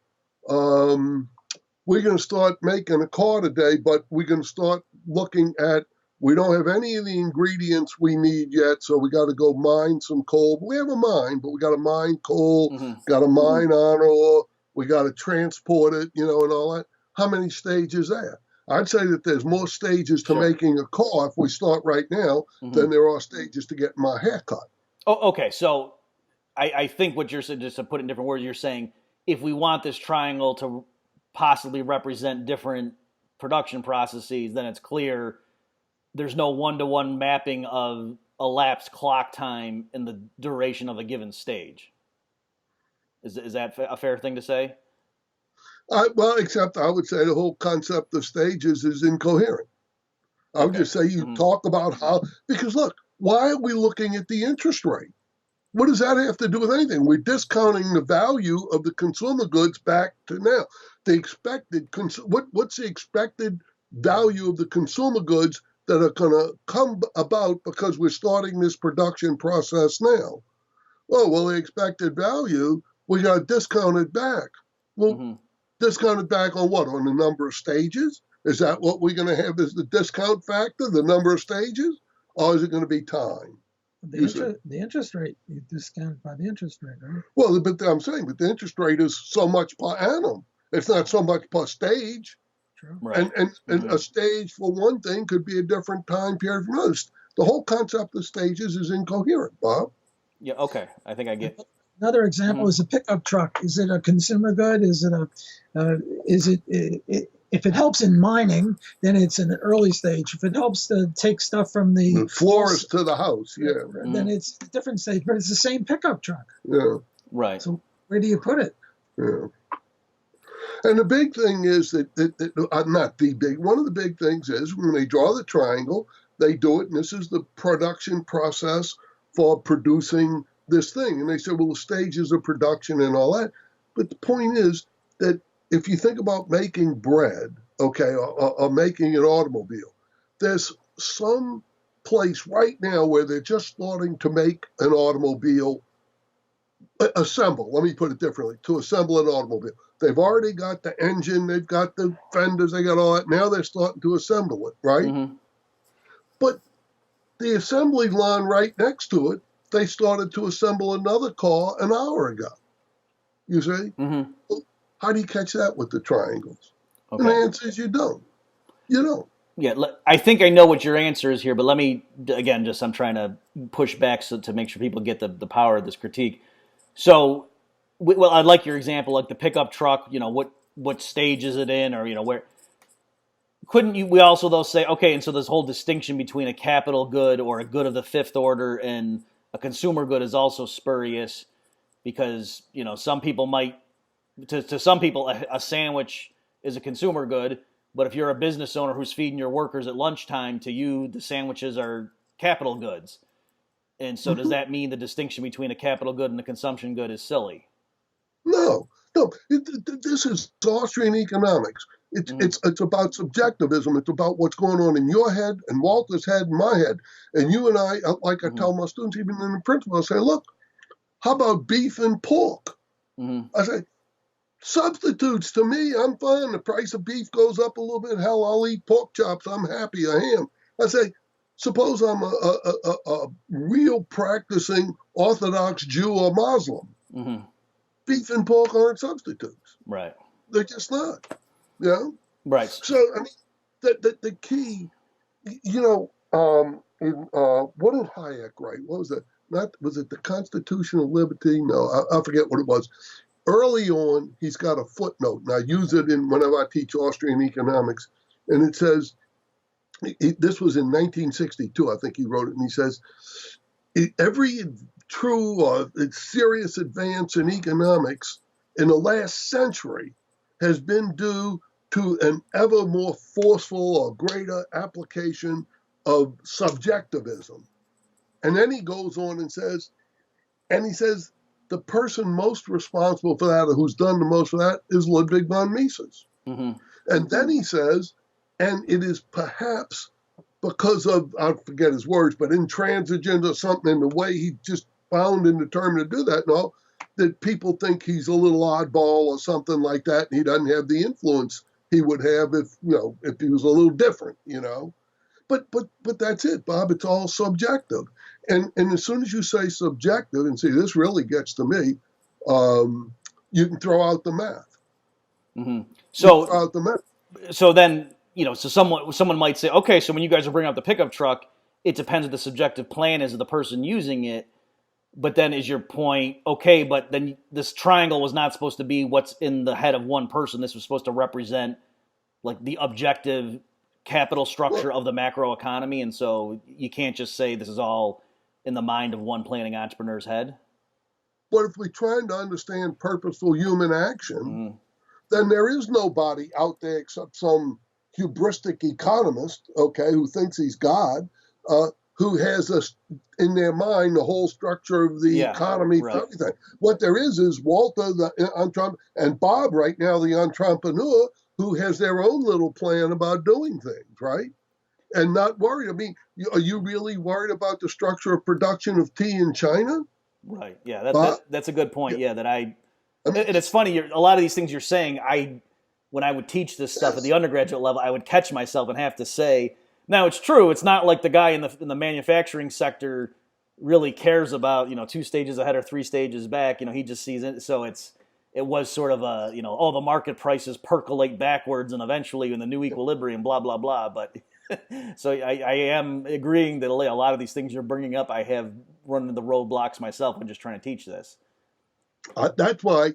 we're going to start making a car today, but we're going to start looking at, we don't have any of the ingredients we need yet, so we got to go mine some coal. We have a mine, but we got to mine coal, got to mine iron ore, we got to transport it, and all that. How many stages there? I'd say that there's more stages to making a car if we start right now than there are stages to getting my hair cut. Oh, okay. So I think what you're saying, just to put it in different words, you're saying if we want this triangle to possibly represent different production processes, then it's clear there's no one-to-one mapping of elapsed clock time in the duration of a given stage. Is that a fair thing to say? Well, except I would say the whole concept of stages is incoherent. I would just say you talk about how, because look, why are we looking at the interest rate? What does that have to do with anything? We're discounting the value of the consumer goods back to now. The expected, what's the expected value of the consumer goods that are going to come about because we're starting this production process now? Well, the expected value, we got to discount it back. Well, discount it back on what? On the number of stages? Is that what we're going to have as the discount factor, the number of stages? Or is it going to be time? The interest rate, you discount by the interest rate, right? Well, but I'm saying, but the interest rate is so much per annum. It's not so much per stage. True. Right. And a stage for one thing could be a different time period from another. The whole concept of stages is incoherent, Bob. Yeah, okay. I think I get. Another example is a pickup truck. Is it a consumer good? Is it if it helps in mining, then it's an early stage. If it helps to take stuff from the floors to the house, then it's a different stage. But it's the same pickup truck. Yeah. Right. So where do you put it? Yeah. And the big thing is that not the big, one of the big things is when they draw the triangle, they do it, and this is the production process for producing this thing. And they say, well, the stages of production and all that. But the point is that if you think about making bread, okay, or making an automobile, there's some place right now where they're just starting to make an automobile, assemble, let me put it differently, to assemble an automobile. They've already got the engine, they've got the fenders, they got all that. Now they're starting to assemble it, right? But the assembly line right next to it, they started to assemble another car an hour ago. You see? Well, how do you catch that with the triangles? Okay. And the answer is you don't. You don't. Yeah, I think I know what your answer is here, but let me, again, I'm trying to push back to make sure people get the power of this critique. So, well, I like your example, like the pickup truck, what stage is it in, or, where. Couldn't you, we also, though, say, okay, and so this whole distinction between a capital good or a good of the fifth order and a consumer good is also spurious because, some people might, to some people, a sandwich is a consumer good, but if you're a business owner who's feeding your workers at lunchtime, to you, the sandwiches are capital goods. And so does that mean the distinction between a capital good and a consumption good is silly? No. This is Austrian economics. It's about subjectivism. It's about what's going on in your head and Walter's head and my head. And you and I, like I tell my students, even in the principal, I say, look, how about beef and pork? I say, substitutes to me, I'm fine. The price of beef goes up a little bit. Hell, I'll eat pork chops. I'm happy. I am. I say, suppose I'm a real practicing Orthodox Jew or Muslim. Beef and pork aren't substitutes. Right. They're just not. Yeah. Right. So I mean, the key, what did Hayek write? What was it? Was it the Constitution of Liberty? No, I forget what it was. Early on, he's got a footnote, and I use it whenever I teach Austrian economics, and it says, this was in 1962, I think he wrote it, and he says, every true or serious advance in economics in the last century has been due to an ever more forceful or greater application of subjectivism. And then he goes on and says, the person most responsible for that, or who's done the most for that, is Ludwig von Mises. And then he says, and it is perhaps because of, I forget his words, but intransigent or something in the way he just found and determined to do that and all, that people think he's a little oddball or something like that, and he doesn't have the influence he would have if he was a little different. But that's it, Bob. It's all subjective, and as soon as you say subjective, and see, this really gets to me, you can throw out the math. Mm-hmm. Throw out the math. So then, so someone might say, okay, so when you guys are bringing up the pickup truck, it depends what the subjective plan is of the person using it. But then is your point, okay, but then this triangle was not supposed to be what's in the head of one person. This was supposed to represent like the objective capital structure of the macro economy. And so you can't just say this is all in the mind of one planning entrepreneur's head. But if we're trying to understand purposeful human action, then there is nobody out there except some hubristic economist, okay, who thinks he's God, who has in their mind the whole structure of the economy, right. Everything. What there is Walter, the entrepreneur, and Bob right now, the entrepreneur, who has their own little plan about doing things, right? And not worried. I mean, are you really worried about the structure of production of tea in China? Right. Yeah, that's a good point. Yeah, and it's funny. A lot of these things you're saying, when I would teach this stuff at the undergraduate level, I would catch myself and have to say, now it's true. It's not like the guy in the manufacturing sector really cares about 2 stages ahead or 3 stages back. He just sees it. So it was sort of a the market prices percolate backwards and eventually in the new equilibrium, blah blah blah. But so I am agreeing that a lot of these things you're bringing up, I have run into the roadblocks myself when just trying to teach this. That's why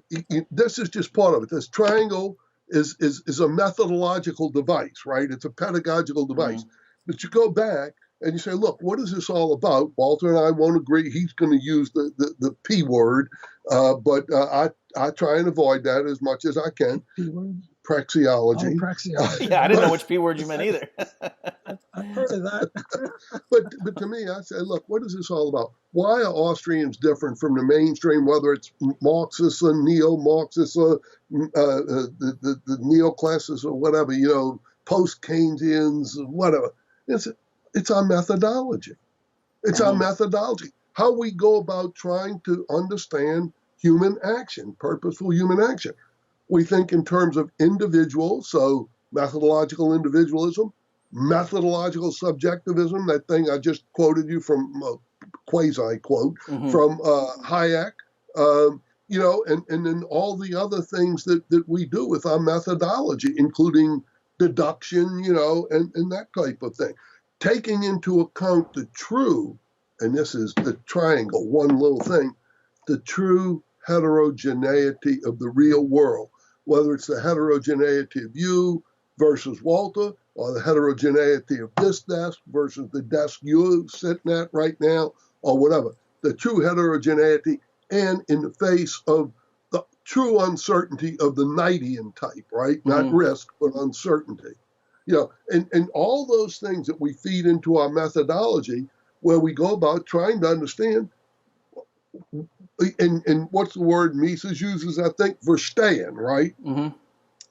this is just part of it. This triangle is a methodological device, right? It's a pedagogical device. Mm-hmm. But you go back and you say, look, what is this all about? Walter and I won't agree. He's going to use the P word, but I try and avoid that as much as I can. P word? Praxeology. Oh, praxeology. Yeah, I didn't know which P word you meant either. I've heard of that. but to me, I say, look, what is this all about? Why are Austrians different from the mainstream, whether it's Marxists or neo-Marxists or the neoclassics or whatever, post-Keynesians, whatever. It's our methodology. It's our methodology. How we go about trying to understand human action, purposeful human action. We think in terms of individual, so methodological individualism, methodological subjectivism, that thing I just quoted you from, quasi-quote, from Hayek, and then all the other things that we do with our methodology, including deduction, and that type of thing. Taking into account the true, and this is the triangle, one little thing, the true heterogeneity of the real world, whether it's the heterogeneity of you versus Walter, or the heterogeneity of this desk versus the desk you're sitting at right now, or whatever. The true heterogeneity, and in the face of the true uncertainty of the Knightian type, right? Not risk, but uncertainty. And all those things that we feed into our methodology, where we go about trying to understand, and what's the word Mises uses, I think, verstehen, right? Mm-hmm.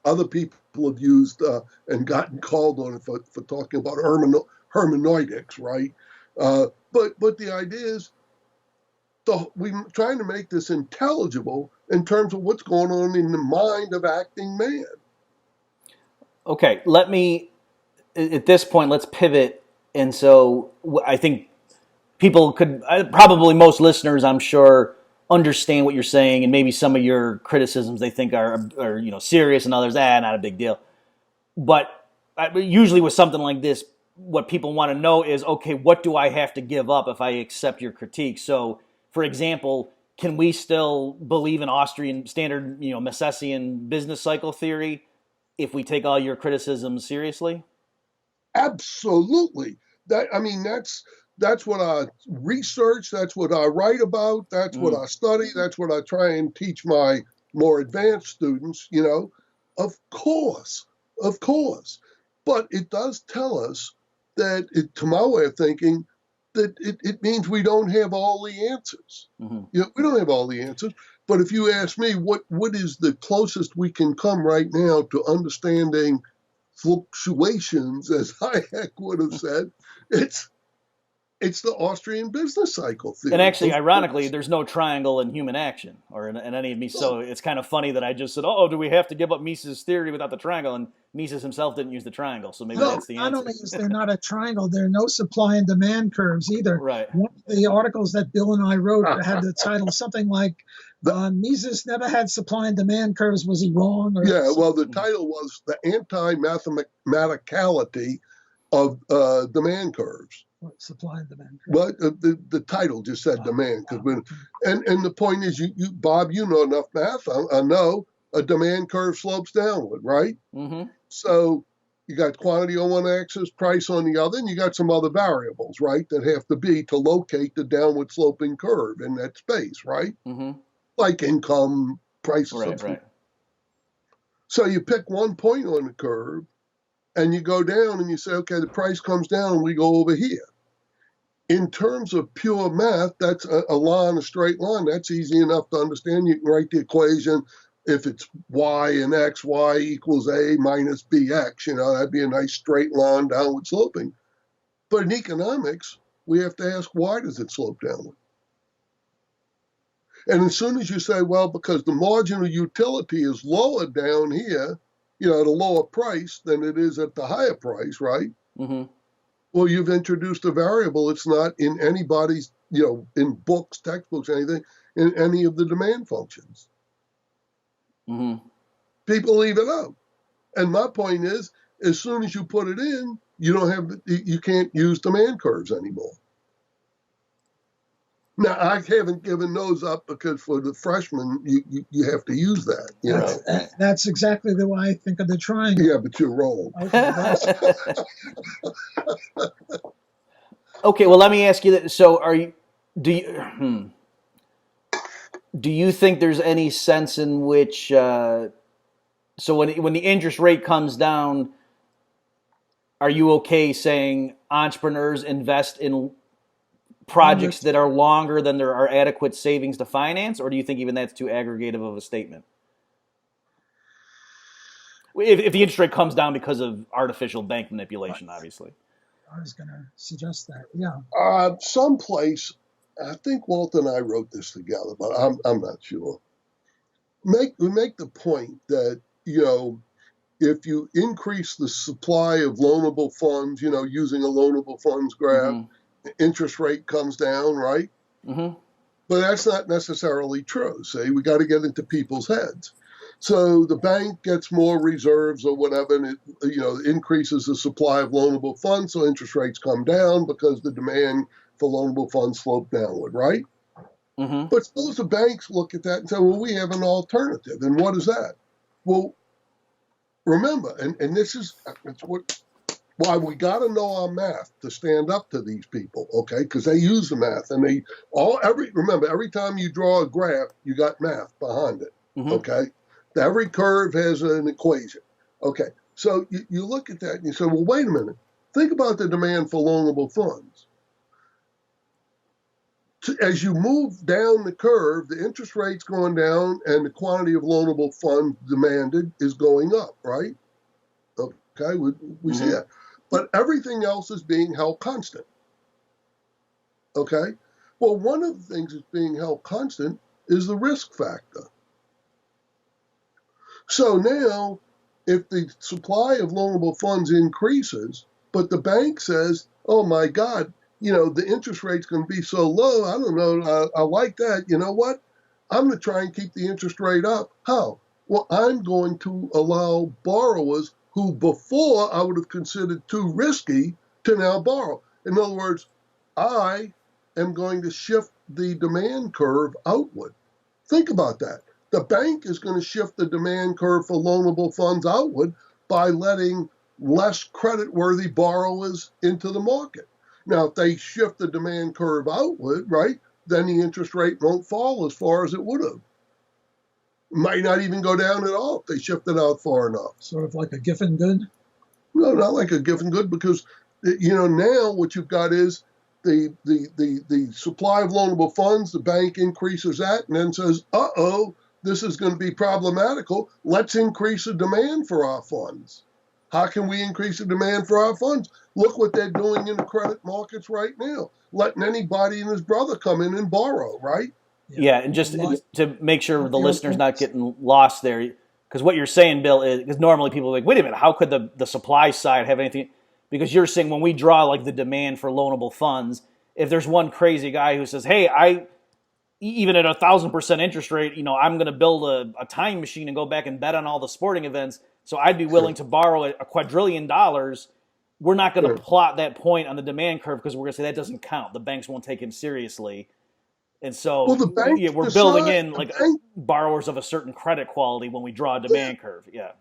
Other people have used and gotten called on it for talking about hermeneutics, right? But the idea is we're trying to make this intelligible in terms of what's going on in the mind of acting man. Okay, at this point, let's pivot. And so I think people could, probably most listeners, I'm sure, understand what you're saying, and maybe some of your criticisms they think are serious, and others, not a big deal. But usually with something like this, what people want to know is, okay, what do I have to give up if I accept your critique? So, for example, can we still believe in Austrian standard, Misesian business cycle theory if we take all your criticisms seriously? Absolutely. That's what I research. That's what I write about. That's what I study. That's what I try and teach my more advanced students, Of course. But it does tell us that, to my way of thinking, that it means we don't have all the answers. Mm-hmm. We don't have all the answers. But if you ask me, what is the closest we can come right now to understanding fluctuations, as Hayek would have said. It's the Austrian business cycle theory. And actually, ironically, there's no triangle in human action or in any of Mises. So it's kind of funny that I just said, "Oh, do we have to give up Mises' theory without the triangle?" And Mises himself didn't use the triangle, so maybe that's the answer. Not only is there not a triangle, there are no supply and demand curves either. Right. One of the articles that Bill and I wrote had the title something like Mises never had supply and demand curves. Was he wrong? Or well, the title was The Anti-Mathematicality of Demand Curves. Supply and demand But curves. the title just said demand. And the point is, you Bob, you know enough math. I know a demand curve slopes downward, right? Mm-hmm. So you got quantity on one axis, price on the other, and you got some other variables, right, that have to be to locate the downward sloping curve in that space, right? Mm-hmm. Like income, prices. Right. So you pick one point on the curve, and you go down and you say, okay, the price comes down and we go over here. In terms of pure math, that's a line, a straight line. That's easy enough to understand. You can write the equation. If it's y and x, y equals a minus bx, that'd be a nice straight line downward sloping. But in economics, we have to ask, why does it slope downward? And as soon as you say, well, because the marginal utility is lower down here, at a lower price than it is at the higher price, right? Mm-hmm. Well, you've introduced a variable. It's not in anybody's, in books, textbooks, anything, in any of the demand functions. Mm-hmm. People leave it out. And my point is, as soon as you put it in, you can't use demand curves anymore. Now, I haven't given those up because for the freshmen, you have to use that. That's exactly the way I think of the triangle. Yeah, but you're wrong. Okay, well, let me ask you that. So, do you think there's any sense in which, so when the interest rate comes down, are you okay saying entrepreneurs invest in projects that are longer than there are adequate savings to finance, or do you think even that's too aggregative of a statement? If the interest rate comes down because of artificial bank manipulation, obviously. I was going to suggest that, yeah. Someplace, I think Walt and I wrote this together, but I'm not sure. We make the point that, if you increase the supply of loanable funds, using a loanable funds graph, mm-hmm. interest rate comes down, right? Mm-hmm. But that's not necessarily true. See, we got to get into people's heads. So the bank gets more reserves or whatever, and it increases the supply of loanable funds, so interest rates come down because the demand for loanable funds slope downward, right? Mm-hmm. But suppose the banks look at that and say, well, we have an alternative. And what is that? Well, remember, and this is why we got to know our math to stand up to these people, okay? Because they use the math, and remember, every time you draw a graph, you got math behind it, mm-hmm. okay? Every curve has an equation, okay? So you look at that and you say, well, wait a minute. Think about the demand for loanable funds. As you move down the curve, the interest rate's going down, and the quantity of loanable funds demanded is going up, right? Okay, we mm-hmm. see that. But everything else is being held constant. Okay? Well, one of the things that's being held constant is the risk factor. So now, if the supply of loanable funds increases, but the bank says, oh my God, the interest rate's going to be so low, I don't know, I like that. You know what? I'm going to try and keep the interest rate up. How? Well, I'm going to allow borrowers who before I would have considered too risky to now borrow. In other words, I am going to shift the demand curve outward. Think about that. The bank is going to shift the demand curve for loanable funds outward by letting less creditworthy borrowers into the market. Now, if they shift the demand curve outward, right, then the interest rate won't fall as far as it would have. Might not even go down at all if they shift it out far enough. Sort of like a Giffen good? No, not like a Giffen good, because, now what you've got is the supply of loanable funds, the bank increases that and then says, this is going to be problematical. Let's increase the demand for our funds. How can we increase the demand for our funds? Look what they're doing in the credit markets right now, letting anybody and his brother come in and borrow, right? Yeah, and just to make sure the listener's not getting lost there, because what you're saying, Bill, is because normally people are like, wait a minute, how could the supply side have anything? Because you're saying when we draw like the demand for loanable funds, if there's one crazy guy who says, hey, even at 1,000% interest rate, I'm going to build a time machine and go back and bet on all the sporting events, so I'd be willing to borrow a quadrillion dollars. We're not going to plot that point on the demand curve because we're going to say that doesn't count. The banks won't take him seriously. And so we're building in like borrowers of a certain credit quality when we draw a demand curve. Yeah,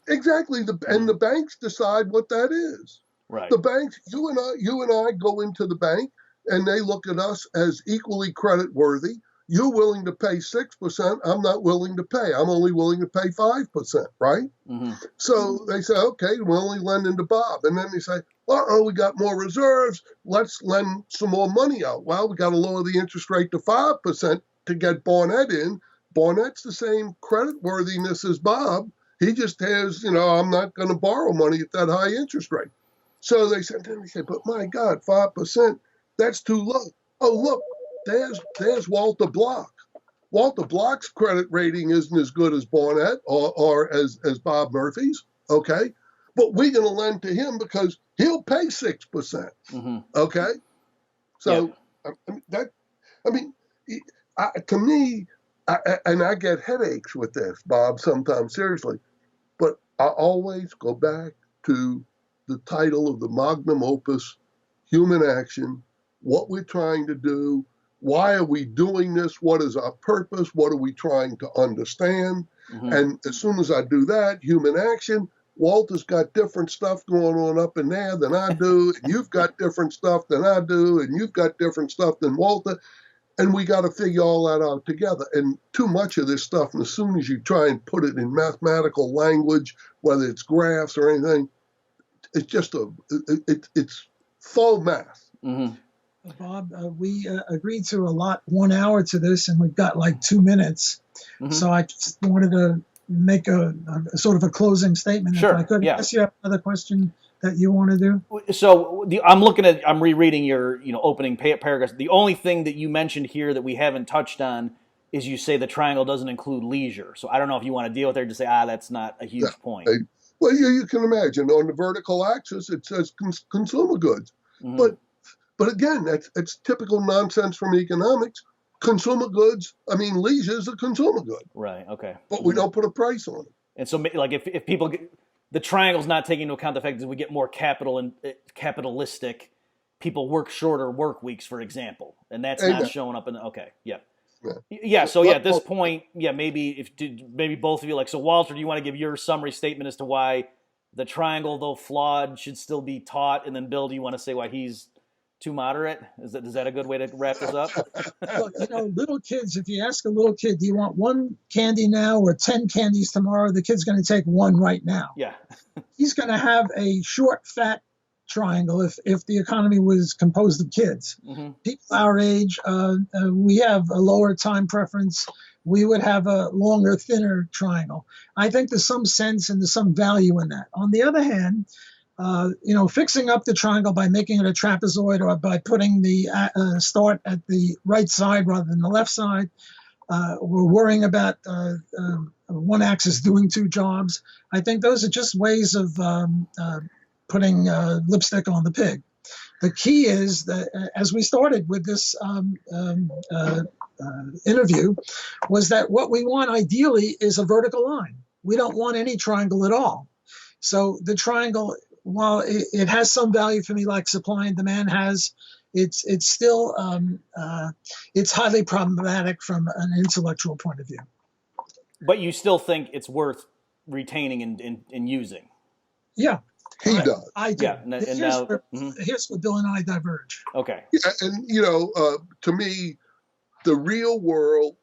exactly. And the banks decide what that is. Right. The banks, you and I go into the bank, and they look at us as equally credit worthy. You're willing to pay 6%. I'm not willing to pay. I'm only willing to pay 5%, right? Mm-hmm. So they say, okay, we're only lending to Bob. And then they say, we got more reserves. Let's lend some more money out. Well, we got to lower the interest rate to 5% to get Barnett in. Barnett's the same credit worthiness as Bob. He just has, I'm not going to borrow money at that high interest rate. So they said, but my God, 5%, that's too low. Oh, look, there's Walter Block. Walter Block's credit rating isn't as good as Barnett or as Bob Murphy's, okay? But we're going to lend to him because he'll pay 6%, okay? So to me, I get headaches with this, Bob, sometimes, seriously. But I always go back to the title of the magnum opus, Human Action, what we're trying to do, why are we doing this, what is our purpose, what are we trying to understand. And as soon as I do that, human action, Walter's got different stuff going on up in there than I do, and you've got different stuff than I do, and you've got different stuff than Walter, and we got to figure all that out together. And too much of this stuff, and as soon as you try and put it in mathematical language, whether it's graphs or anything, it's just it's faux math. Bob, we agreed to allot 1 hour to this, and we've got like 2 minutes. So I just wanted to make a sort of a closing statement. Sure. If I could. Yeah. Yes, you have another question that you want to do? So I'm rereading your opening paragraphs. The only thing that you mentioned here that we haven't touched on is you say the triangle doesn't include leisure. So I don't know if you want to deal with it or just say, that's not a huge point. Well, you can imagine on the vertical axis it says consumer goods, but again, it's typical nonsense from economics. Consumer goods, leisure is a consumer good. Right, okay. But we don't put a price on it. And so, like, if people the triangle's not taking into account the fact that we get more capitalistic, people work shorter work weeks, for example, and that's not showing up in So at this point, maybe both of you, so Walter, do you want to give your summary statement as to why the triangle, though flawed, should still be taught, and then Bill, do you want to say why he's too moderate? Is that a good way to wrap this up? Look, little kids, if you ask a little kid, do you want 1 candy now or 10 candies tomorrow? The kid's going to take 1 right now. Yeah. He's going to have a short, fat triangle if the economy was composed of kids. People our age, we have a lower time preference. We would have a longer, thinner triangle. I think there's some sense and there's some value in that. On the other hand, fixing up the triangle by making it a trapezoid or by putting the start at the right side rather than the left side. We're worrying about one axis doing 2 jobs. I think those are just ways of putting lipstick on the pig. The key is that, as we started with this interview, was that what we want ideally is a vertical line. We don't want any triangle at all. So the triangle, while it has some value for me, like supply and demand has, it's still it's highly problematic from an intellectual point of view. But you still think it's worth retaining and using? Yeah, he does. I do. Yeah, here's where Bill and I diverge. Okay. Yeah, and to me, the real world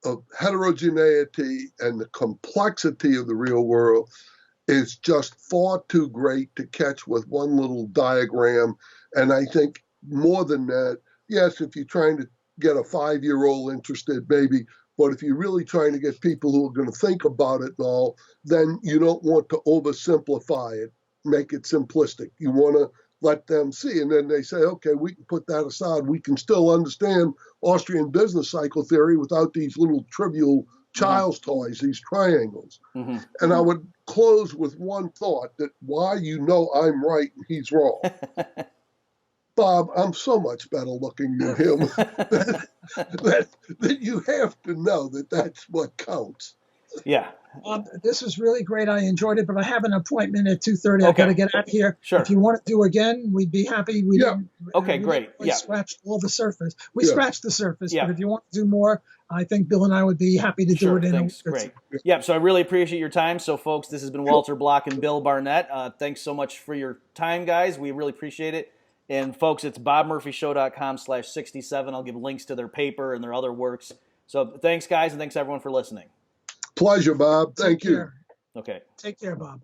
of heterogeneity and the complexity of the real world is just far too great to catch with one little diagram. And I think more than that, yes, if you're trying to get a 5-year-old interested, maybe, but if you're really trying to get people who are going to think about it and all, then you don't want to oversimplify it make it simplistic. You want to let them see. And then they say, okay, we can put that aside. We can still understand Austrian business cycle theory without these little trivial child's toys, these triangles. And I would close with one thought, that why you know I'm right and he's wrong. Bob, I'm so much better looking than him that you have to know that that's what counts. Yeah. This was really great. I enjoyed it, but I have an appointment at 2:30. I got to get out of here. Sure. If you want to do again, we'd be happy. Okay, great. We scratched all the surface. We scratched the surface, but if you want to do more, I think Bill and I would be happy to do it. Thanks. Great. Yeah, so I really appreciate your time. So, folks, this has been Walter Block and Bill Barnett. Thanks so much for your time, guys. We really appreciate it. And, folks, it's bobmurphyshow.com/67. I'll give links to their paper and their other works. So thanks, guys, and thanks, everyone, for listening. Pleasure, Bob. Thank you. Okay. Take care, Bob.